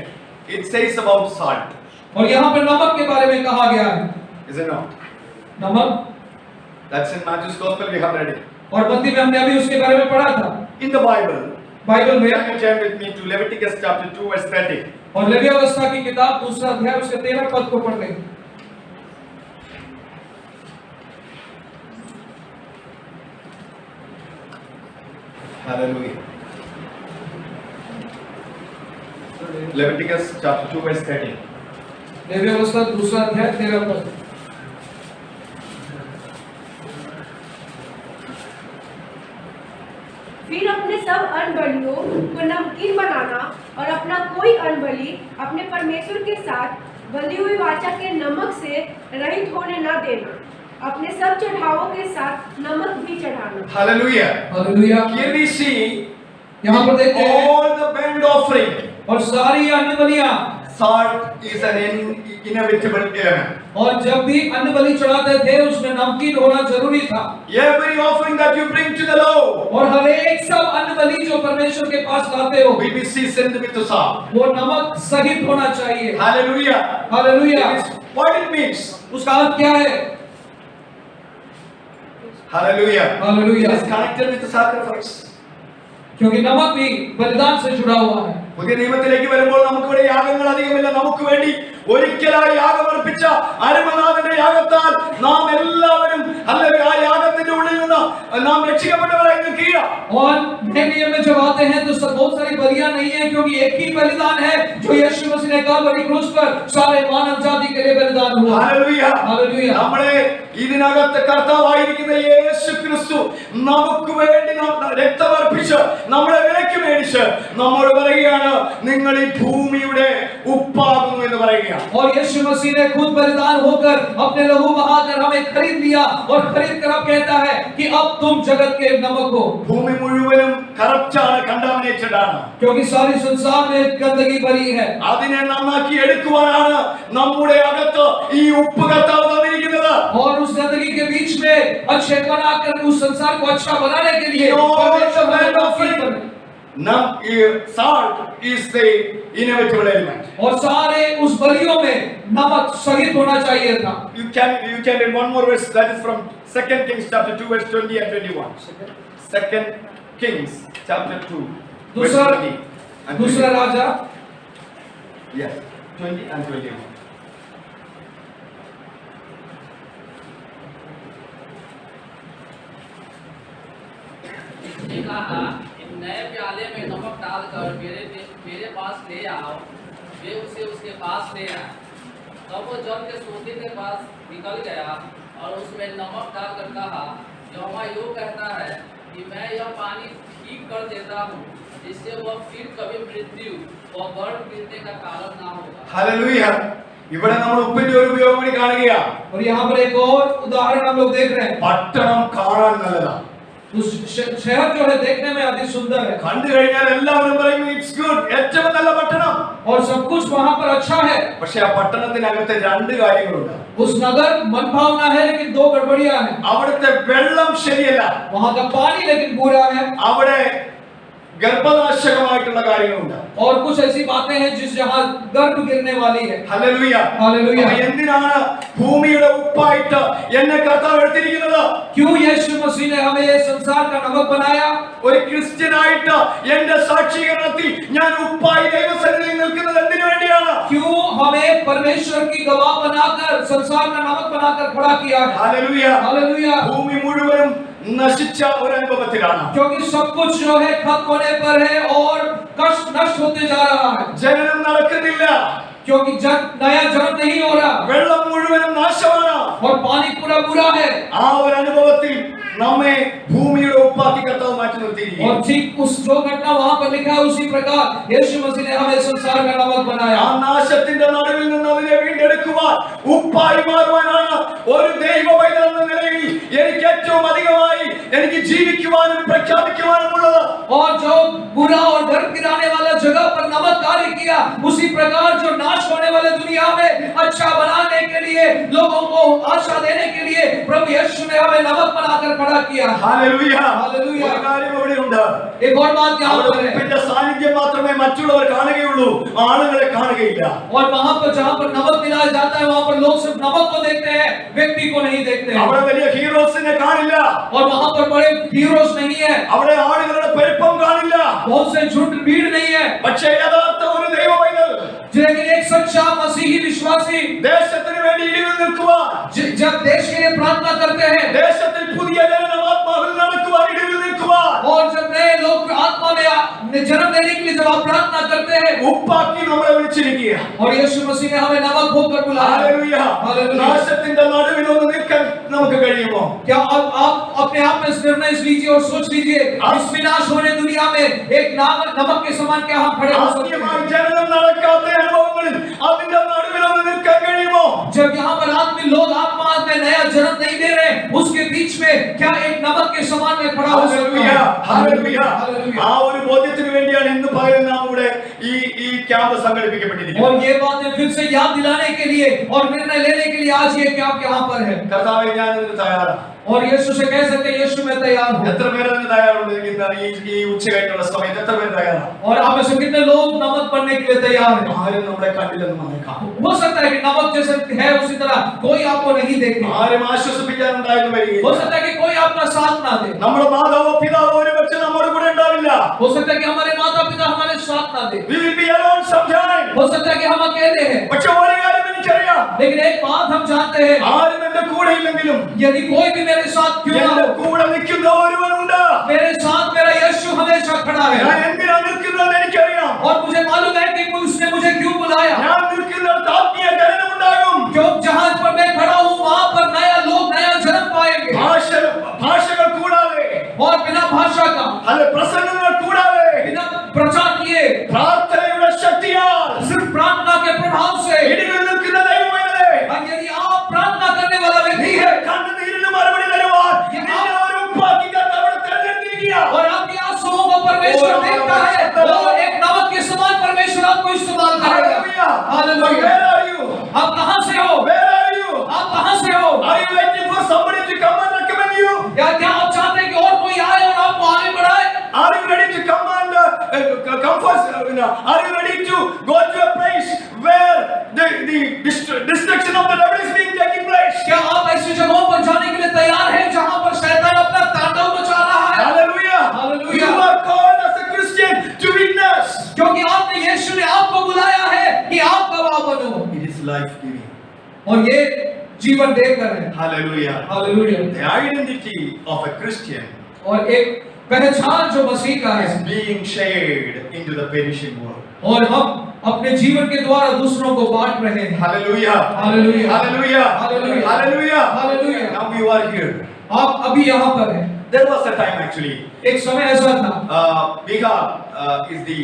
it says about salt. और यहाँ पर नमक के बारे में कहा गया है। Is it not? नमक, That's in Matthew's Gospel we have read it. और मत्ती में हमने अभी उसके बारे में पढ़ा था। In the Bible, बाइबल में, can you turn with me to Leviticus chapter 2 verse 30. और लेवी अवस्था की किताब 2 अध्याय उसके 13 पद को पढ़ लें। Hallelujah. Leviticus chapter 2 verse 13. Levy अवस्था दूसरा अध्याय 13 पद। फिर अपने सब अन्न बलियों को नमकीन बनाना और अपना कोई अन्न बलि अपने परमेश्वर के साथ बंधी हुई वाचा के नमक से रहित होने न देना, अपने सब चढ़ावों के साथ नमक भी चढ़ाना। Hallelujah. Hallelujah. Here we see यहाँ पर देखते हैं all the burnt offering. और सारी अन्न बलियां, Salt is an inevitable element. और जब भी अन्न बलि चढ़ाते थे उसमें नमकीन होना जरूरी था। Every offering that you bring to the Lord और हर एक सब अन्न बलि जो परमेश्वर के पास लाते हो will be seasoned with the salt. वो नमक सहित होना चाहिए। Hallelujah. Hallelujah. It is what it means. उसका अर्थ क्या है? Hallelujah. Hallelujah. It is connected with the sacrifice. क्योंकि नमक भी बलिदान से जुड़ा हुआ है। പുതിയ നിയമത്തിലേക്ക് വരുമ്പോൾ നമുക്കിവിടെ യാഗങ്ങൾ അധികമില്ല. നമുക്ക് വേണ്ടി ഒരിക്കലായി യാഗമർപ്പിച്ച അരുമനാഥന്റെ യാഗത്താൽ നാം എല്ലാവരും അല്ലെങ്കിൽ ആ യാഗത്തിന്റെ ഉള്ളിൽ നിന്ന് നാം രക്ഷിക്കപ്പെട്ടവരായി നിൽക്കുക. और नए नियम में जब आते हैं तो सब बहुत सारी बलियां नहीं है, क्योंकि एक ही बलिदान है जो यीशु मसीह ने कलवरी क्रूस पर सारे मानव जाति के लिए बलिदान हुआ। ഹല്ലേലൂയ. हालेलुया। നമ്മളെ ഇതിനകത്ത് കർത്താവായിരിക്കുന്ന യേശു ക്രിസ്തു നമുക്ക് വേണ്ടി രക്തമർപ്പിച്ച് നമ്മളെ വിലയ്ക്ക് മേടിച്ച് നമ്മോട് പറയുകയാണ്, നിങ്ങൾ ഈ ഭൂമിയുടെ ഉപ്പാകുന്നു എന്ന് പറയുക. और यीशु मसीह ने खुद बलिदान होकर अपने लहू बहाकर हमें खरीद लिया और खरीद कर अब कहता है कि अब तुम जगत के नमक हो। ഭൂമി മുഴുവനും കറപ്റ്റാണ്, കണ്ടാമിനേറ്റഡ് ആണ്. क्योंकि सारी संसार में गंदगी भरी है। അതിനെ നന്നാക്കി എടുക്കുവാനാണ് നമ്മുടെ അകത്ത് ഈ ഉപ്പ് കർത്താവ് തന്നിരിക്കുന്നത്. और उस गंदगी के बीच में अच्छे बनाकर उस संसार को अच्छा बनाने के लिए Salt is the inevitable element. और सारे उस बलियों में नमक सहित होना चाहिए था। You can read one more verse, that is from 2 Kings chapter 2 verse 20 and 21. 2 Kings chapter 2 verse 20 and दूसरा 21. राजा Yes, 20 and 21. उसने कहा, एक नए प्याले में नमक डालकर मेरे पास ले आओ। वे उसे उसके पास ले आए। तब वो जल के सोते के पास निकल गया और उसमें नमक डालकर कहा, यहोवा यूं कहता है कि मैं यह पानी ठीक कर देता हूँ, जिससे वह फिर कभी मृत्यु और बढ़ गिरने का कारण ना होगा। Hallelujah. ഇവിടെ നമ്മൾ ഉപ്പിന്റെ ഒരു ഉപയോഗം കൂടി കാണുകയാണ്. और यहाँ पर एक और उदाहरण हम लोग देख रहे हैं। പട്ടണം കാണാൻ നല്ലതാണ്. उस शहर जो है देखने में अति सुंदर है കണ്ടു കഴിഞ്ഞാൽ എല്ലാവരും പറയും ഇറ്റ്സ് ഗുഡ്, ഏറ്റവും നല്ല പട്ടണം. और सब कुछ वहाँ पर अच्छा है। പക്ഷേ ആ പട്ടണത്തിനകത്ത് രണ്ട് കാര്യങ്ങളുണ്ട്. उस नगर मनभावना है लेकिन दो गड़बड़ियां हैं। അവിടുത്തെ വെള്ളം ശരിയല്ല, वहाँ का पानी लेकिन बुरा है, അവിടെ ഗർഭനാശകമായിട്ടുള്ള കാര്യങ്ങളുണ്ട്. और कुछ ऐसी बातें हैं जिस जहाँ गर्भ गिरने वाली है। ഹല്ലേലൂയ. हालेलुया। അപ്പോൾ എന്തിനാണ് ഭൂമിയുടെ ഉപ്പായിട്ട് എന്നെ കർത്താവ് എടുത്തിരിക്കുന്നത്? क्यों यीशु मसीह ने हमें ये संसार का नमक बनाया? ഒരു ക്രിസ്ത്യനായിട്ട് എന്റെ സാക്ഷീകരണത്തിൽ ഞാൻ ഉപ്പായി ദൈവസന്നിധിയിൽ നിൽക്കുന്നത് എന്തിനു വേണ്ടിയാണ്? क्यों हमें परमेश्वर की गवाह बनाकर संसार का नमक बनाकर खड़ा किया है? ഹല്ലേലൂയ. हालेलुया। ഭൂമി മുഴുവനും നശിച്ച ഒരു അനുഭവത്തിലാണ്. क्योंकि सब कुछ जो है खत्म होने पर है और कष्ट नष्ट होते जा रहा है। ജനനം നടക്കുന്നില്ല, क्योंकि नया जन्म नहीं हो रहा വെള്ളം മുഴുവനും നാശമാണ്. और पानी पूरा बुरा है। ആ ഒരു അനുഭവത്തിൽ നമ്മെ ഭൂമിയുടെ ഉപ്പാക്കി കർത്താവ് മാറ്റി നിർത്തിയിരിക്കുന്നു. और ठीक उस जो घटना वहाँ पर लिखा है उसी प्रकार यीशु मसीह ने हमें संसार का नमक बनाया। ആ നാശത്തിന്റെ നടുവിൽ നിന്ന് അതിനെ വീണ്ടെടുക്കുവാൻ ഉപ്പായി മാറുവാനാണ് ഒരു ദൈവ പൈതൽ എന്ന നിലയിൽ എനിക്ക് ഏറ്റവും അധികമായി എനിക്ക് ജീവിക്കുവാനും പ്രഖ്യാപിക്കുവാനും ഉള്ളത്. और जो बुरा और गर्भ गिराने वाला जगह पर नमक कार्य किया, उसी प्रकार जो नाश होने वाले दुनिया में अच्छा बनाने के लिए, लोगों को आशा देने के लिए प्रभु यीशु ने हमें नमक बनाकर खड़ा किया। ഹല്ലേലൂയ. ഹല്ലേലൂയ. ഒരു കാര്യം ഇവിടെയുണ്ട്. एक और बात यहाँ അവിടെ पर है, ഉപ്പിന്റെ സാന്നിധ്യം മാത്രമേ മറ്റുള്ളവർ കാണുകയുള്ളൂ, ആളുകളെ കാണുകയില്ല. और वहाँ पर जहाँ पर नमक मिलाया जाता है वहाँ पर लोग सिर्फ नमक को देखते हैं, व्यक्ति को नहीं देखते हैं। അവിടെ വലിയ ഹീറോസിനെ കാണില്ല, और वहाँ पर बड़े हीरोज नहीं है, അവിടെ ആളുകളുടെ പെരുപ്പം കാണില്ല. बहुत से झूठ भीड़ नहीं है, പക്ഷേ യഥാർത്ഥ ഒരു ദൈവ പൈതൽ लेकिन एक सच्चा मसीही विश्वासी ദേശത്തിന് വേണ്ടി ഇടിവിൽ നിൽക്കുവാൻ, जब देश के लिए प्रार्थना करते हैं ദേശത്തിൽ പുതിയ ജനനം ആത്മാവിൽ നടക്കുവാൻ, ഇടിവിൽ നിൽക്കുവാൻ, और जब नए लोग जब आप प्रार्थना करते हैं ഉപ്പാക്കി നമ്മളെ വിളിച്ചിരിക്കുക. और यीशु मसीह ने हमें नमक होकर बुलाया, ഹല്ലേലൂയ. ഹല്ലേലൂയ. നാശത്തിന്റെ നടുവിൽ ഒന്ന് നിൽക്കാൻ നമുക്ക് കഴിയുമോ? क्या आप अपने आप में इस निर्णय लीजिए और सोच लीजिए इस विनाश होने दुनिया में एक नमक के समान क्या हम खड़े हो सकते ആത്മീയമായി हैं? ജനനം നടക്കാത്ത അനുഭവങ്ങളിൽ അതിന്റെ നടുവിൽ ഒന്ന് നിൽക്കാൻ കഴിയുമോ? जब यहाँ पर आदमी लोग आत्मा में नया जन्म नहीं दे रहे, उसके बीच में क्या एक नमक के समान में खड़ा हो सकता ഹല്ലേലൂയ. है? ഹല്ലേലൂയ. हालेलुया. ആ ഒരു ബോധ്യത്തിന് വേണ്ടിയാണ് ഇന്ന് പകൽ നാം ഇവിടെ ഈ ക്യാമ്പ് സംഘടിപ്പിക്കപ്പെട്ടിരിക്കുന്നത്. और ये बातें फिर से याद दिलाने के लिए और निर्णय लेने के लिए आज ये कैंप यहाँ पर है। കർത്താവേ, ഞാൻ ഇതിന് തയ്യാറാണ്. और यीशु से कह सकते हैं यीशु मैं तैयार हूँ। എത്ര പേര് അതിന് തയ്യാറുണ്ട്? ഈ ഉച്ച കഴിഞ്ഞുള്ള സമയത്ത് എത്ര പേര് തയ്യാറാണ്? और आप में से कितने लोग नमक पढ़ने के लिए तैयार हैं? ആരും നമ്മളെ കണ്ടില്ലെന്ന് വന്നേക്കാം. हो सकता है कि नमक जैसे है उसी तरह कोई आपको नहीं देखे, ആരും ആശ്വസിപ്പിക്കാനുണ്ടായെന്ന് हो വരികയില്ല. सकता है कि कोई आपका साथ ना दे, നമ്മുടെ മാതാവോ പിതാവോ ഒരുപക്ഷെ നമ്മുടെ കൂടെ ഉണ്ടാവില്ല. हो सकता है कि हमारे माता पिता हमारे साथ ना दे, We will be alone sometime. हो सकता है कि हम अकेले हैं। പക്ഷെ ഒരു കാര്യം എനിക്കറിയാം, लेकिन एक बात हम जानते हैं, ആരും എന്റെ കൂടെ ഇല്ലെങ്കിലും यदि कोई भी मेरे साथ क्यों ना എന്റെ हो, കൂടെ നിൽക്കുന്ന ഒരുവനുണ്ട്. मेरे साथ मेरा यीशु हमेशा खड़ा ഞാൻ है। എന്തിനാ നിൽക്കുന്നതെന്ന് എനിക്കറിയാം. और मुझे मालूम है कि उसने मुझे क्यों बुलाया, ഞാൻ നിൽക്കുന്നിടത്ത് ആത്മീയ ജ്ഞാനമുണ്ടാകും. क्यों जहां पर मैं खड़ा हूँ वहां पर नया लोग नया जन्म पाएंगे, ഭാഷകൾ കൂടാതെ, और बिना भाषा का അല്ല പ്രസംഗങ്ങൾ കൂടാതെ, बिना प्रचार किए പ്രാർത്ഥനയുടെ ശക്തിയാൽ सिर्फ प्रार्थना के प्रभाव से, ഇടികൾ നിൽക്കുന്ന ദൈവമേ, और यदि आप प्रार्थना करने वाला व्यक्ति है കണ്ണുനീരിന് മറുപടി തരുവാൻ നിന്നെ ഒരു ഉപ്പാക്കി കർത്താവ് തിരഞ്ഞെടുത്തിരിക്കുക. और आपकी आंसुओं को परमेश्वर देखता है, वो एक नमक के समान परमेश्वर आपको इस्तेमाल करेगा। हालेलुया। Where are you? आप कहां से हो? Where are you? आप कहां से हो? Are you waiting for somebody to come and recommend you? क्या क्या आप चाहते हैं कि और कोई आए और आपको आगे बढ़ाए? Are you ready to come and come first? Are you ready to go to a place where the destruction of the devil is being taking place? क्या आप ऐसी जगहों पर जाने के लिए तैयार हैं जहां पर शैतान अपना तांडव मचा रहा है? Hallelujah. Hallelujah. You are called as a Christian to witness. क्योंकि आपने यीशु ने आपको बुलाया है कि आप गवाह बनो, It is life giving. और ये जीवन देकर है। Hallelujah. Hallelujah. The identity of a Christian और एक पहचान जो मसीह का is है, being shared into the perishing world. और हम अपने जीवन के द्वारा दूसरों को बांट रहे हैं। Hallelujah. Hallelujah. Hallelujah. Hallelujah. Hallelujah. Hallelujah. Now you are here. आप अभी यहाँ पर हैं। There was a time actually. एक समय ऐसा था, Bihar is the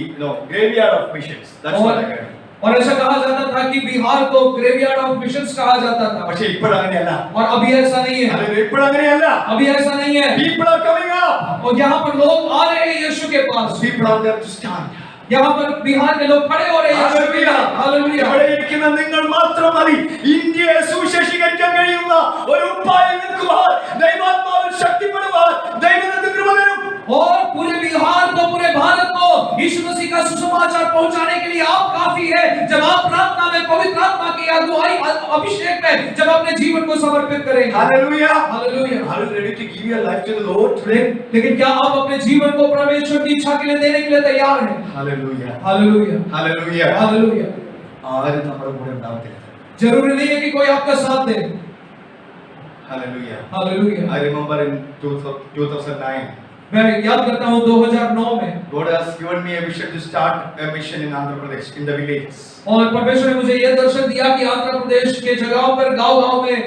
graveyard of missions. That's what I heard. और ऐसा कहा जाता था कि बिहार को ग्रेवयार्ड ऑफ मिशंस कहा जाता था, പക്ഷേ ഇപ്പോഴങ്ങനെയല്ല. और अभी ऐसा नहीं है। Hallelujah. ഇപ്പോഴങ്ങനെയല്ല. अभी ऐसा नहीं है। People are coming up. और यहाँ पर लोग आ रहे हैं यीशु के पास, People are there to stand. यहाँ पर बिहार के लोग खड़े हो रहे हैं यीशु के लिए। हालेलुया। ഇവിടെ ഇരിക്കുന്ന നിങ്ങൾ മാത്രം മതി ഇന്ത്യയെ സുവിശേഷീകരിക്കാൻ കഴിയുന്ന ഒരു ഉപ്പായി നിൽക്കുവാൻ, ദൈവാത്മാവിൽ ശക്തിപ്പെടുവാൻ ദൈവത്തിന്റെ കൃപ തരും. और पूरे बिहार को, पूरे भारत को यीशु मसीह का सुसमाचार पहुंचाने के लिए आप काफी है जब आप प्रार्थना में पवित्र आत्मा की अगुवाई अभिषेक में जब अपने जीवन को समर्पित करेंगे। Hallelujah. Hallelujah. Are you ready to give your life to the Lord today? लेकिन क्या आप अपने जीवन को परमेश्वर की इच्छा के लिए देने के लिए तैयार हैं? Hallelujah. हालेलुया। Hallelujah. हालेलुया। ആരും നമ്മുടെ കൂടെ ഉണ്ടാവത്തില്ല. जरूरी नहीं है कि कोई आपका साथ दे। Hallelujah. Hallelujah. I remember in 2009, मैं याद करता हूँ 2009 में, God has given me a vision to start a mission in Andhra Pradesh, in the villages. और परमेश्वर ने मुझे यह दर्शन दिया कि आंध्र प्रदेश के जगहों पर गांव-गांव में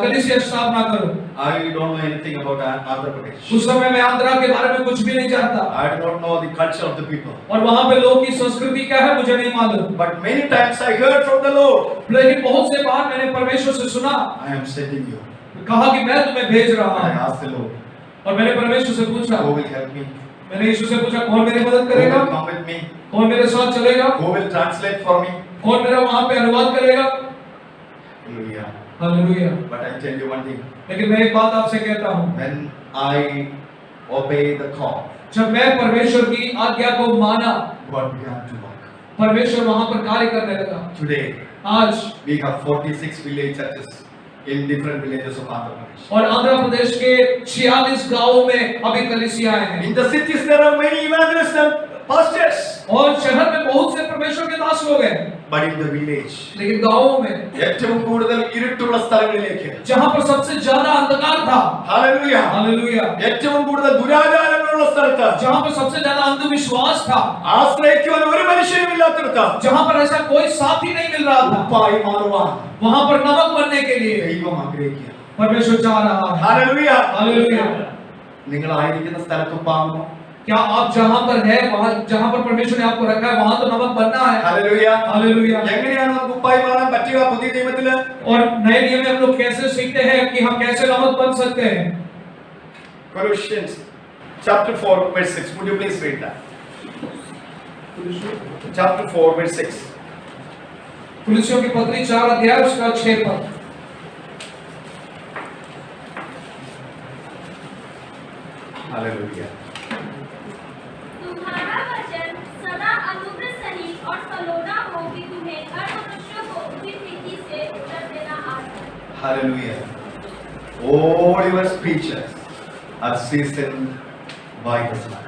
कलीसिया स्थापना करो। I don't know anything about Andhra Pradesh. उस समय मैं आंध्रा के बारे में कुछ भी नहीं जानता, I do not know the culture of the people. और वहां पे लोग की संस्कृति क्या है मुझे नहीं मालूम, But many times I heard from the Lord, लेकिन बहुत से बार मैंने परमेश्वर से सुना, I am sending you. कहा कि मैं तुम्हें भेज रहा I हूँ। asked the Lord, और मैंने परमेश्वर से पूछा, who will help me? मैंने यीशु से पूछा कौन मेरी मदद Who करेगा, will come with me? कौन मेरे साथ चलेगा, Who will translate for me? कौन मेरा वहां पे अनुवाद करेगा। Hallelujah. Hallelujah. But I tell you one thing, लेकिन मैं एक बात आपसे कहता हूँ, when I obey the call, जब मैं परमेश्वर की आज्ञा को माना, God began to work. परमेश्वर वहां पर कार्य करने लगा। Today, आज we have 46 village churches in different villages of Andhra Pradesh. और आंध्र प्रदेश के 46 गांवों में अभी कलीसियाएं हैं, In the cities there are many evangelists and pastors. और शहर में बहुत से परमेश्वर के दास लोग हैं, But in the village, लेकिन गांवों में ഏറ്റവും കൂടുതൽ ഇരുട്ടുള്ള സ്ഥലങ്ങളിലേക്ക്, जहां पर सबसे ज्यादा अंधकार था, Hallelujah, हालेलुया, ഏറ്റവും കൂടുതൽ ദുരാചാരങ്ങൾ മുഴുവനുള്ള സ്ഥലത്ത് जहाँ पर सबसे ज्यादा अंधविश्वास था, ആശ്രയിക്കുവാൻ ഒരു മനുഷ്യനും ഇല്ലാത്തിടത്ത് जहाँ पर ऐसा कोई साथी नहीं मिल रहा था, ഉപ്പായി മാറുവാൻ वहाँ पर नमक बनने के लिए ദൈവം ആഗ്രഹിക്കുക. परमेश्वर चाह रहा है। ഹല്ലേലൂയ. हालेलुया। നിങ്ങളായിരിക്കുന്ന സ്ഥലത്ത് ഉപ്പാകുമോ? क्या आप जहाँ पर है, वहाँ जहाँ पर परमेश्वर ने आपको रखा है, वहाँ तो नमक बनना है। ഹല്ലേലൂയ. हालेलुया। എങ്ങനെയാണ് നമുക്ക് ഉപ്പായി മാറാൻ പറ്റുക പുതിയ നിയമത്തില്? और नए नियम में हम लोग कैसे सीखते हैं कि हम कैसे नमक बन सकते हैं? Colossians chapter 4 verse 6. Would you please read that? Chapter 4 verse 6. कुलुस्सियों की पत्री 4 अध्याय उसका 6 पद। Hallelujah. तुम्हारा वचन सदा अनुग्रह सही और सलोना हो कि तुम्हें हर मनुष्य को उचित रीति से उत्तर देना आए। Hallelujah. All your speeches are seasoned by the Son.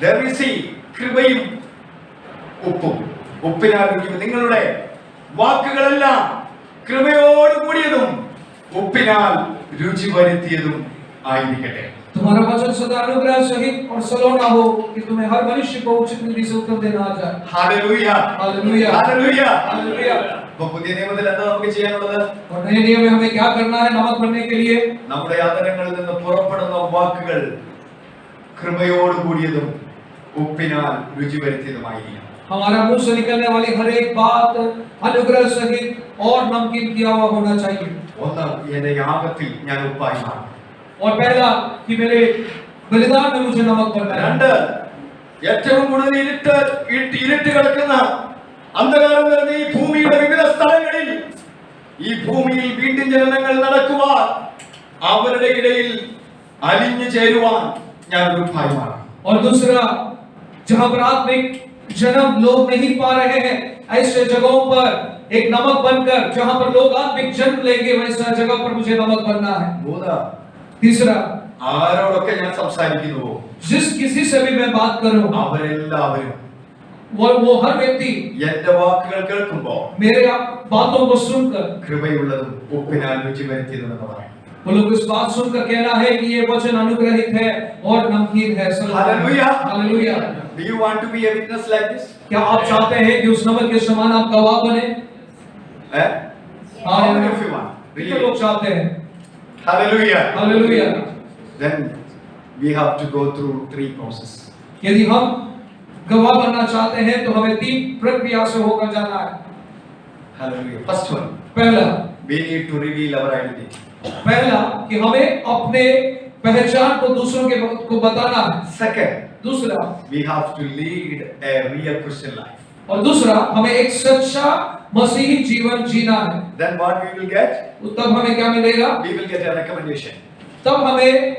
There we see കൃപയും ഉപ്പും. ഉപ്പിനായിരിക്കും നിങ്ങളുടെ വാക്കുകളെല്ലാം കൃപയോട് കൂടിയതും ഉപ്പിനാൽ രുചി വരുത്തിയതും ആയിരിക്കട്ടെ. तुम्हारा वचन सदा अनुग्रह सहित और सलोना हो कि तुम्हें हर मनुष्य को उचित रीति से उत्तर देना आ जाए। ഹല്ലേലൂയ. हालेलुया। ഹല്ലേലൂയ. हालेलुया। അപ്പോൾ പുതിയ നിയമത്തിൽ എന്താ നമുക്ക് ചെയ്യാനുള്ളത്? और नए नियम में हमें क्या करना है नमक बनने के लिए? നമ്മുടെ യാതനകളിൽ നിന്ന് പുറപ്പെടുന്ന വാക്കുകൾ കൃപയോട് കൂടിയതും ഉപ്പിനാൽ രുചി വരുത്തിയതുമായിരിക്കണം. हमारा मुंह से निकलने वाली हर एक बात अनुग्रह सहित और नमकीन किया हुआ होना चाहिए। ഒന്ന് എന്റെ യാഗത്തിൽ ഞാൻ ഉപ്പായി മാറും. और पहला कि मेरे बलिदान में मुझे नमक बनना है। രണ്ട് ഏറ്റവും കൂടുതൽ ഇരുട്ട് കിടക്കുന്ന അന്ധകാരം നിറഞ്ഞ ഈ ഭൂമിയുടെ വിവിധ സ്ഥലങ്ങളിൽ ഈ ഭൂമിയിൽ വീണ്ടും ജനനങ്ങൾ നടക്കുവാൻ അവരുടെ ഇടയിൽ അലിഞ്ഞു ചേരുവാൻ ഞാൻ ഒരു ഉപ്പായി മാറും. और दूसरा, जहां पर आत्मिक जन्म लोग नहीं पा रहे हैं, ऐसे जगहों पर एक नमक बनकर जहां पर लोग आत्मिक जन्म लेंगे वैसा जगह पर मुझे नमक बनना है। മൂന്ന് तीसरा, ആരോടൊക്കെ ഞാൻ സംസാരിക്കുന്നുവോ जिस किसी से भी मैं बात करूं അവരെല്ലാവരും वो हर व्यक्ति എന്റെ വാക്കുകൾ കേൾക്കുമ്പോൾ मेरे बातों को सुनकर കൃപയുള്ളതും ഉപ്പിനാൽ രുചി വരുത്തിയതും എന്ന് പറയും. वो लोग इस बात सुनकर कहना है कि ये वचन अनुग्रहित है और नमकीन है। Hallelujah. Hallelujah. Do you want to be a witness like this? क्या आप चाहते हैं कि उस नमक के समान आप गवाह बने? How many of you want? कितने लोग चाहते हैं? Hallelujah. Hallelujah. Then we have to go through 3 processes. यदि हम गवाह बनना चाहते हैं तो हमें 3 प्रक्रिया से होकर जाना है। Hallelujah. First one, पहला we need to reveal our identity. कि हमें अपने पहचान को दूसरों के को बताना है। Second, दूसरा, we have to lead a real Christian life. और दूसरा हमें एक सच्चा मसीही जीवन जीना है। Then what we will get? तब हमें क्या मिलेगा? We will get a recommendation. तब हमें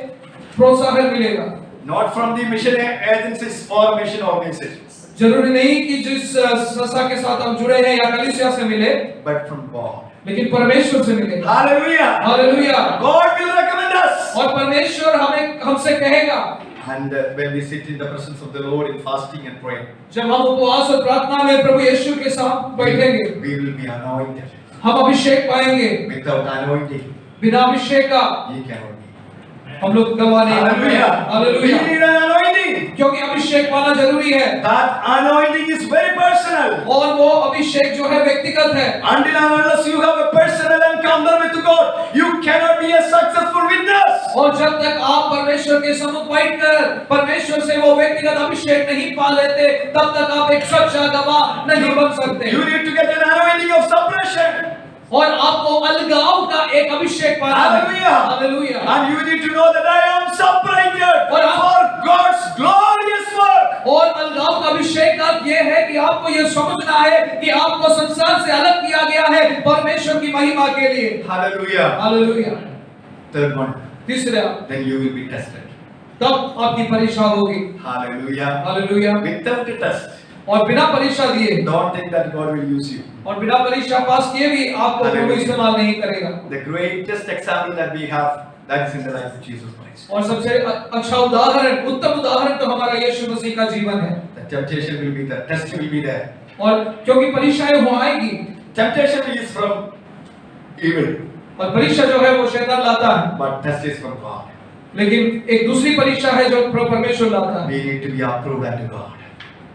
प्रोत्साहन मिलेगा। Not from the mission agencies or mission organizations, जरूरी नहीं कि जिस संस्था के साथ हम जुड़े हैं या कलीसिया से मिले, but from God. लेकिन परमेश्वर से मिले। Hallelujah. Hallelujah. God will recommend us. और परमेश्वर हमसे कहेगा। And when we sit in the presence of the Lord in fasting and praying, जब हम उपवास और प्रार्थना में प्रभु यीशु के साथ बैठेंगे, we will be anointed. हम अभिषेक पाएंगे। Without anointing, बिना अभिषेक का He cannot be. हम लोग गवाह नहीं। Hallelujah. We hallelujah. need an anointing. क्योंकि अभिषेक पाना जरूरी है। That anointing is very personal. और वो अभिषेक जो है व्यक्तिगत है। Until and unless you have a personal encounter with God, you cannot be a successful witness. और जब तक आप परमेश्वर के सम्मुख बैठकर परमेश्वर से वो व्यक्तिगत अभिषेक नहीं पा लेते, तब तक आप एक सच्चा गवाह नहीं बन सकते। You need to get an anointing of separation. और आपको अलगाव का एक अभिषेक पाना है। Hallelujah. Hallelujah. And you need to know that I am separated और आप- for God's glorious work. और अलगाव का अभिषेक का ये है कि आपको ये समझना है कि आपको संसार से अलग किया गया है परमेश्वर की महिमा के लिए। Hallelujah. हालेलुया। Third one, तीसरा, then you will be tested. तब आपकी परीक्षा होगी। Hallelujah. Hallelujah. Without a test, और बिना परीक्षा दिए don't think that God will use you. और बिना परीक्षा पास किए भी आपको प्रभु हालेलुया। इस्तेमाल नहीं करेगा। The greatest example that we have, that is in the life of Jesus Christ. और सबसे अच्छा उदाहरण, उत्तम उदाहरण तो हमारा यीशु मसीह का जीवन है। The temptation will be there, test will be there. और क्योंकि परीक्षाएं हो आएगी, Temptation is from evil, और परीक्षा जो है वो शैतान लाता है, but test is from God. लेकिन एक दूसरी परीक्षा है जो परमेश्वर लाता है, We need to be approved unto God.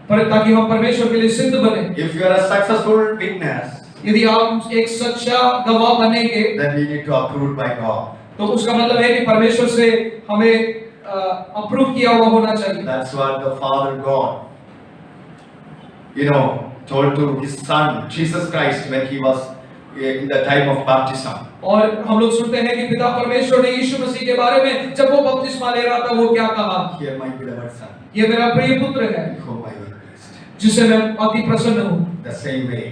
पर ताकि हम परमेश्वर के लिए सिद्ध बने। If you are a successful witness, यदि आप एक सच्चा गवाह बनेंगे, then we need to approved by God. तो उसका मतलब है कि परमेश्वर से हमें अप्रूव किया हुआ होना चाहिए। That's what the Father God, told to his son Jesus Christ when he was in the time of baptism. और हम लोग सुनते हैं कि पिता परमेश्वर ने यीशु मसीह के बारे में जब वो बपतिस्मा ले रहा था वो क्या कहा? Here my beloved son, ये मेरा प्रिय पुत्र है in whom I will pleased. जिससे मैं अति प्रसन्न हूँ। The same way,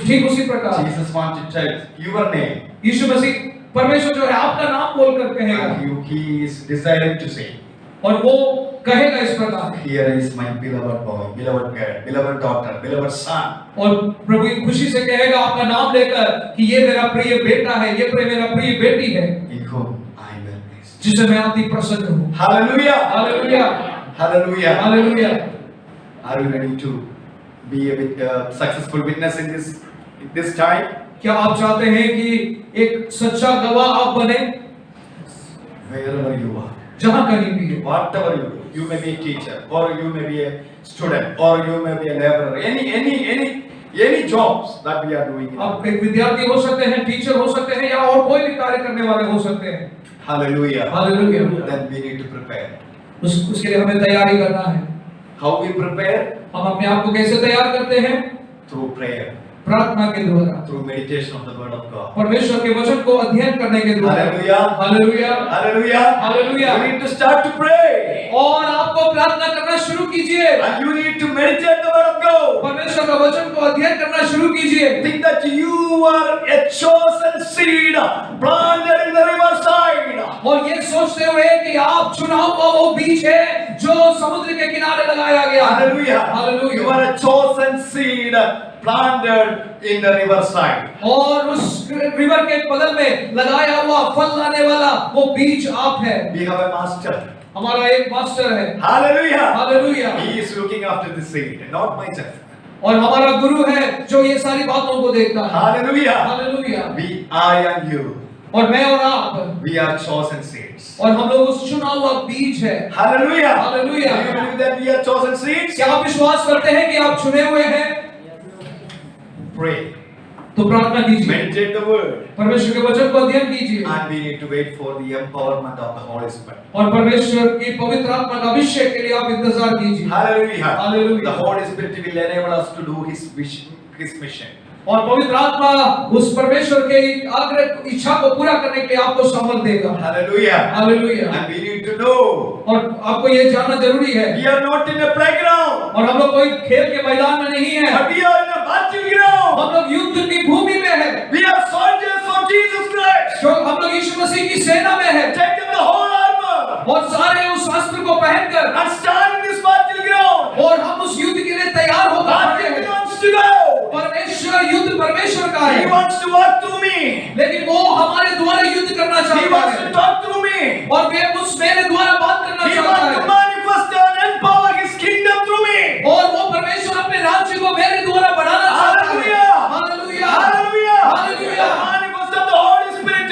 ठीक उसी प्रकार Jesus wants to tell your name, यीशु मसीह परमेश्वर जो है आपका नाम बोलकर कहेगा, and he is desiring to say, और वो कहेगा इस प्रकार, here is my beloved boy, beloved girl, beloved daughter, beloved son. और प्रभु खुशी से कहेगा आपका नाम लेकर कि ये मेरा प्रिय बेटा है, ये मेरा प्रिय बेटी है, In whom I will pleased. जिससे मैं अति प्रसन्न हूँ। Hallelujah! Hallelujah, Hallelujah! Hallelujah. Are you ready to be a successful witness in this time? क्या आप चाहते हैं कि एक सच्चा गवाह आप बने? Wherever you are, जहाँ कहीं भी हो, whatever you may be a teacher, or you may be a student, or you may be a laborer, any jobs that we are doing. आप एक विद्यार्थी हो सकते हैं, टीचर हो सकते हैं, या और कोई भी कार्य करने वाले हो सकते हैं। Hallelujah! Hallelujah. Then we need to prepare. उसके लिए हमें तैयारी करना है। How we prepare? हम अपने आप को कैसे तैयार करते हैं? Through prayer, प्रार्थना के द्वारा, through meditation of the word of God. परमेश्वर के वचन को अध्ययन करने के द्वारा। Hallelujah! Hallelujah, Hallelujah! Hallelujah. You need to start to pray. और आपको प्रार्थना करना शुरू कीजिए, And you need to meditate the word of God. परमेश्वर का वचन को अध्ययन करना शुरू कीजिए। Think that you are a chosen seed planted in the riverside. और ये सोचते हुए कि आप चुनाव का वो बीज है जो समुद्र के किनारे लगाया गया है। Hallelujah! Hallelujah. You are a chosen seed planted in the riverside. और उस रिवर के बगल में लगाया हुआ फल लाने वाला वो बीज आप है। We have a master. हमारा एक मास्टर है। Hallelujah! Hallelujah. He is looking after the seed, not myself. और हमारा गुरु है जो ये सारी बातों को देखता है। Hallelujah! Hallelujah. I and you, और मैं और आप, we are chosen seeds. और हम लोग उस चुना हुआ बीज है। Hallelujah! Hallelujah. Do you believe that we are chosen seeds? क्या आप विश्वास करते हैं कि आप चुने हुए हैं? Pray. तो प्रार्थना कीजिए, Meditate the word. परमेश्वर के वचन को अध्ययन कीजिए, And we need to wait for the empowerment of the Holy Spirit. और परमेश्वर की पवित्र आत्मा का अभिषेक के लिए आप इंतजार कीजिए। Hallelujah. Hallelujah. The Holy Spirit will enable us to do His mission. और पवित्र आत्मा उस परमेश्वर के आग्रह इच्छा को पूरा करने के लिए आपको सामर्थ देगा। Hallelujah. Hallelujah. And we need to know और आपको ये जानना जरूरी है, we are not in a playground, और हम लोग कोई खेल के मैदान में नहीं है, but we are in a battleground. हम लोग युद्ध की भूमि में है, We are soldiers of Jesus Christ. जो हम लोग यीशु मसीह की सेना में है, Take up the whole armor और सारे उस अस्त्र को पहनकर, and stand in this battleground. और हम उस युद्ध के लिए तैयार होकर खड़े Battle हैं। belongs to God. परमेश्वर युद्ध परमेश्वर का He है, wants to work through me. लेकिन वो हमारे द्वारा युद्ध करना He चाहता wants to है, talk through me. और वे उस मेरे द्वारा बात करना He चाहता wants to है, manifest and empower His kingdom through me. और वो परमेश्वर अपने राज्य को मेरे द्वारा बढ़ाना चाहता है। Hallelujah. Hallelujah, Hallelujah. Hallelujah. The manifest of the Holy Spirit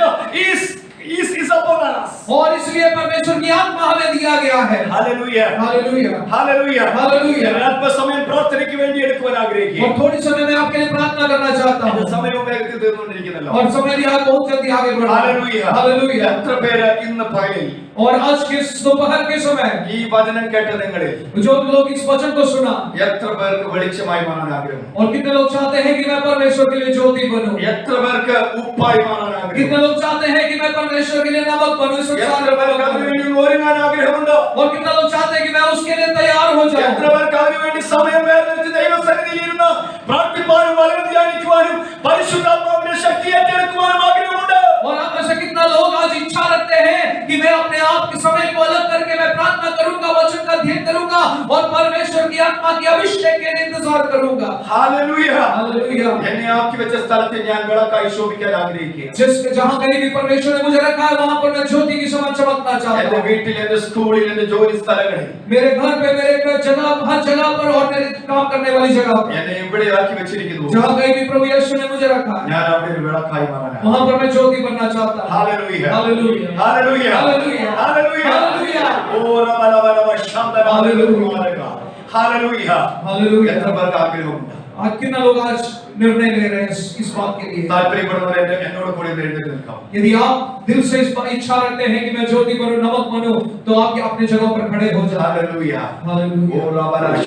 is upon us. और इसलिए परमेश्वर की आत्मा हमें दिया गया है। Hallelujah. Hallelujah, Hallelujah. Hallelujah. ഞാൻ അല്പസമയം പ്രാർത്ഥനയ്ക്ക് വേണ്ടി എടുക്കുവാൻ ആഗ്രഹിക്കുന്നു. और थोड़ी समय में आपके लिए प्रार्थना करना चाहता हूँ, സമയം വേഗത്തിൽ തീർന്നുകൊണ്ടിരിക്കുന്നല്ലോ. और समय यहाँ बहुत जल्दी आगे बढ़ रहा है। Hallelujah. हालेलुया। എത്ര പേര് ഇന്ന് പകലിൽ और आज के दोपहर के समय ഈ വചനം കേട്ട നിങ്ങളിൽ जो लोग इस वचन को सुना, എത്ര പേർക്ക് വെളിച്ചമായി മാറാൻ ആഗ്രഹം? और कितने लोग चाहते हैं कि मैं परमेश्वर के लिए ज्योति बनूं, എത്ര പേർക്ക് ഉപ്പായി മാറാൻ ആഗ്രഹം? कितने लोग चाहते हैं कि मैं परमेश्वर के लिए नमक बनूं, इस എത്ര संसार പേർക്ക് में, അതിനുവേണ്ടി ഒരുങ്ങാൻ ആഗ്രഹമുണ്ടോ? और कितने लोग चाहते हैं कि मैं उसके लिए तैयार हो എത്ര जाऊं, പേർക്ക് അതിനുവേണ്ടി സമയം വേർതിരിച്ച് ദൈവസന്നിധിയിൽ ഇരുന്ന് പ്രാർത്ഥിക്കാനും വചനം ധ്യാനിക്കുവാനും പരിശുദ്ധാത്മാവിന്റെ ശക്തി ഏറ്റെടുക്കുവാനും ആഗ്രഹമുണ്ട്? और आप में से कितना लोग आज इच्छा रखते हैं कि मैं अपने आप के समय को अलग करके मैं प्रार्थना करूंगा, वचन का अध्ययन करूंगा, जाऊंगा और परमेश्वर की आत्मा की अभिषेक के लिए इंतजार करूंगा। ഹല്ലേലൂയ. हालेलुया। എന്നെ ആക്കി വെച്ച സ്ഥലത്ത് ഞാൻ വിളക്കായി ശോഭിക്കാൻ ആഗ്രഹിക്കുക. जिस जहां कहीं भी परमेश्वर ने मुझे रखा है वहां पर मैं ज्योति की समान चमकना चाहता എന്റെ हूं। വീട്ടിൽ, എന്റെ സ്കൂളിൽ, എന്റെ ജോലി സ്ഥലങ്ങളിൽ मेरे घर पे, मेरे जगह, हर जगह पर और मेरे काम करने वाली जगह पर എന്നെ എവിടെ ആക്കി വെച്ചിരിക്കുന്നു जहां कहीं भी प्रभु यीशु ने मुझे रखा है ഞാൻ അവിടെ ഒരു വിളക്കായി മാറാനാണ്. वहां पर मैं ज्योति बनना चाहता हूं। Hallelujah. Hallelujah. Hallelujah. Hallelujah. Hallelujah. Hallelujah. ഓ റബലബലബ ശബ്ദന. हालेलुया। ഹല്ലേലൂയ. हालेलुया। എത്ര പേർക്ക് ആഗ്രഹമുണ്ട്? आज कितना लोग आज निर्णय ले रहे हैं इस बात के लिए? താല്പര്യപ്പെടുന്നവർ എന്നോട് കൂടി എഴുന്നേറ്റ് നിൽക്കാം. यदि आप दिल से इस बात इच्छा रखते हैं कि मैं ज्योति बनूं, नमक बनूं, तो आप अपने जगह पर खड़े हो जाएं। ഹല്ലേലൂയ. हालेलुया। ഓ റബല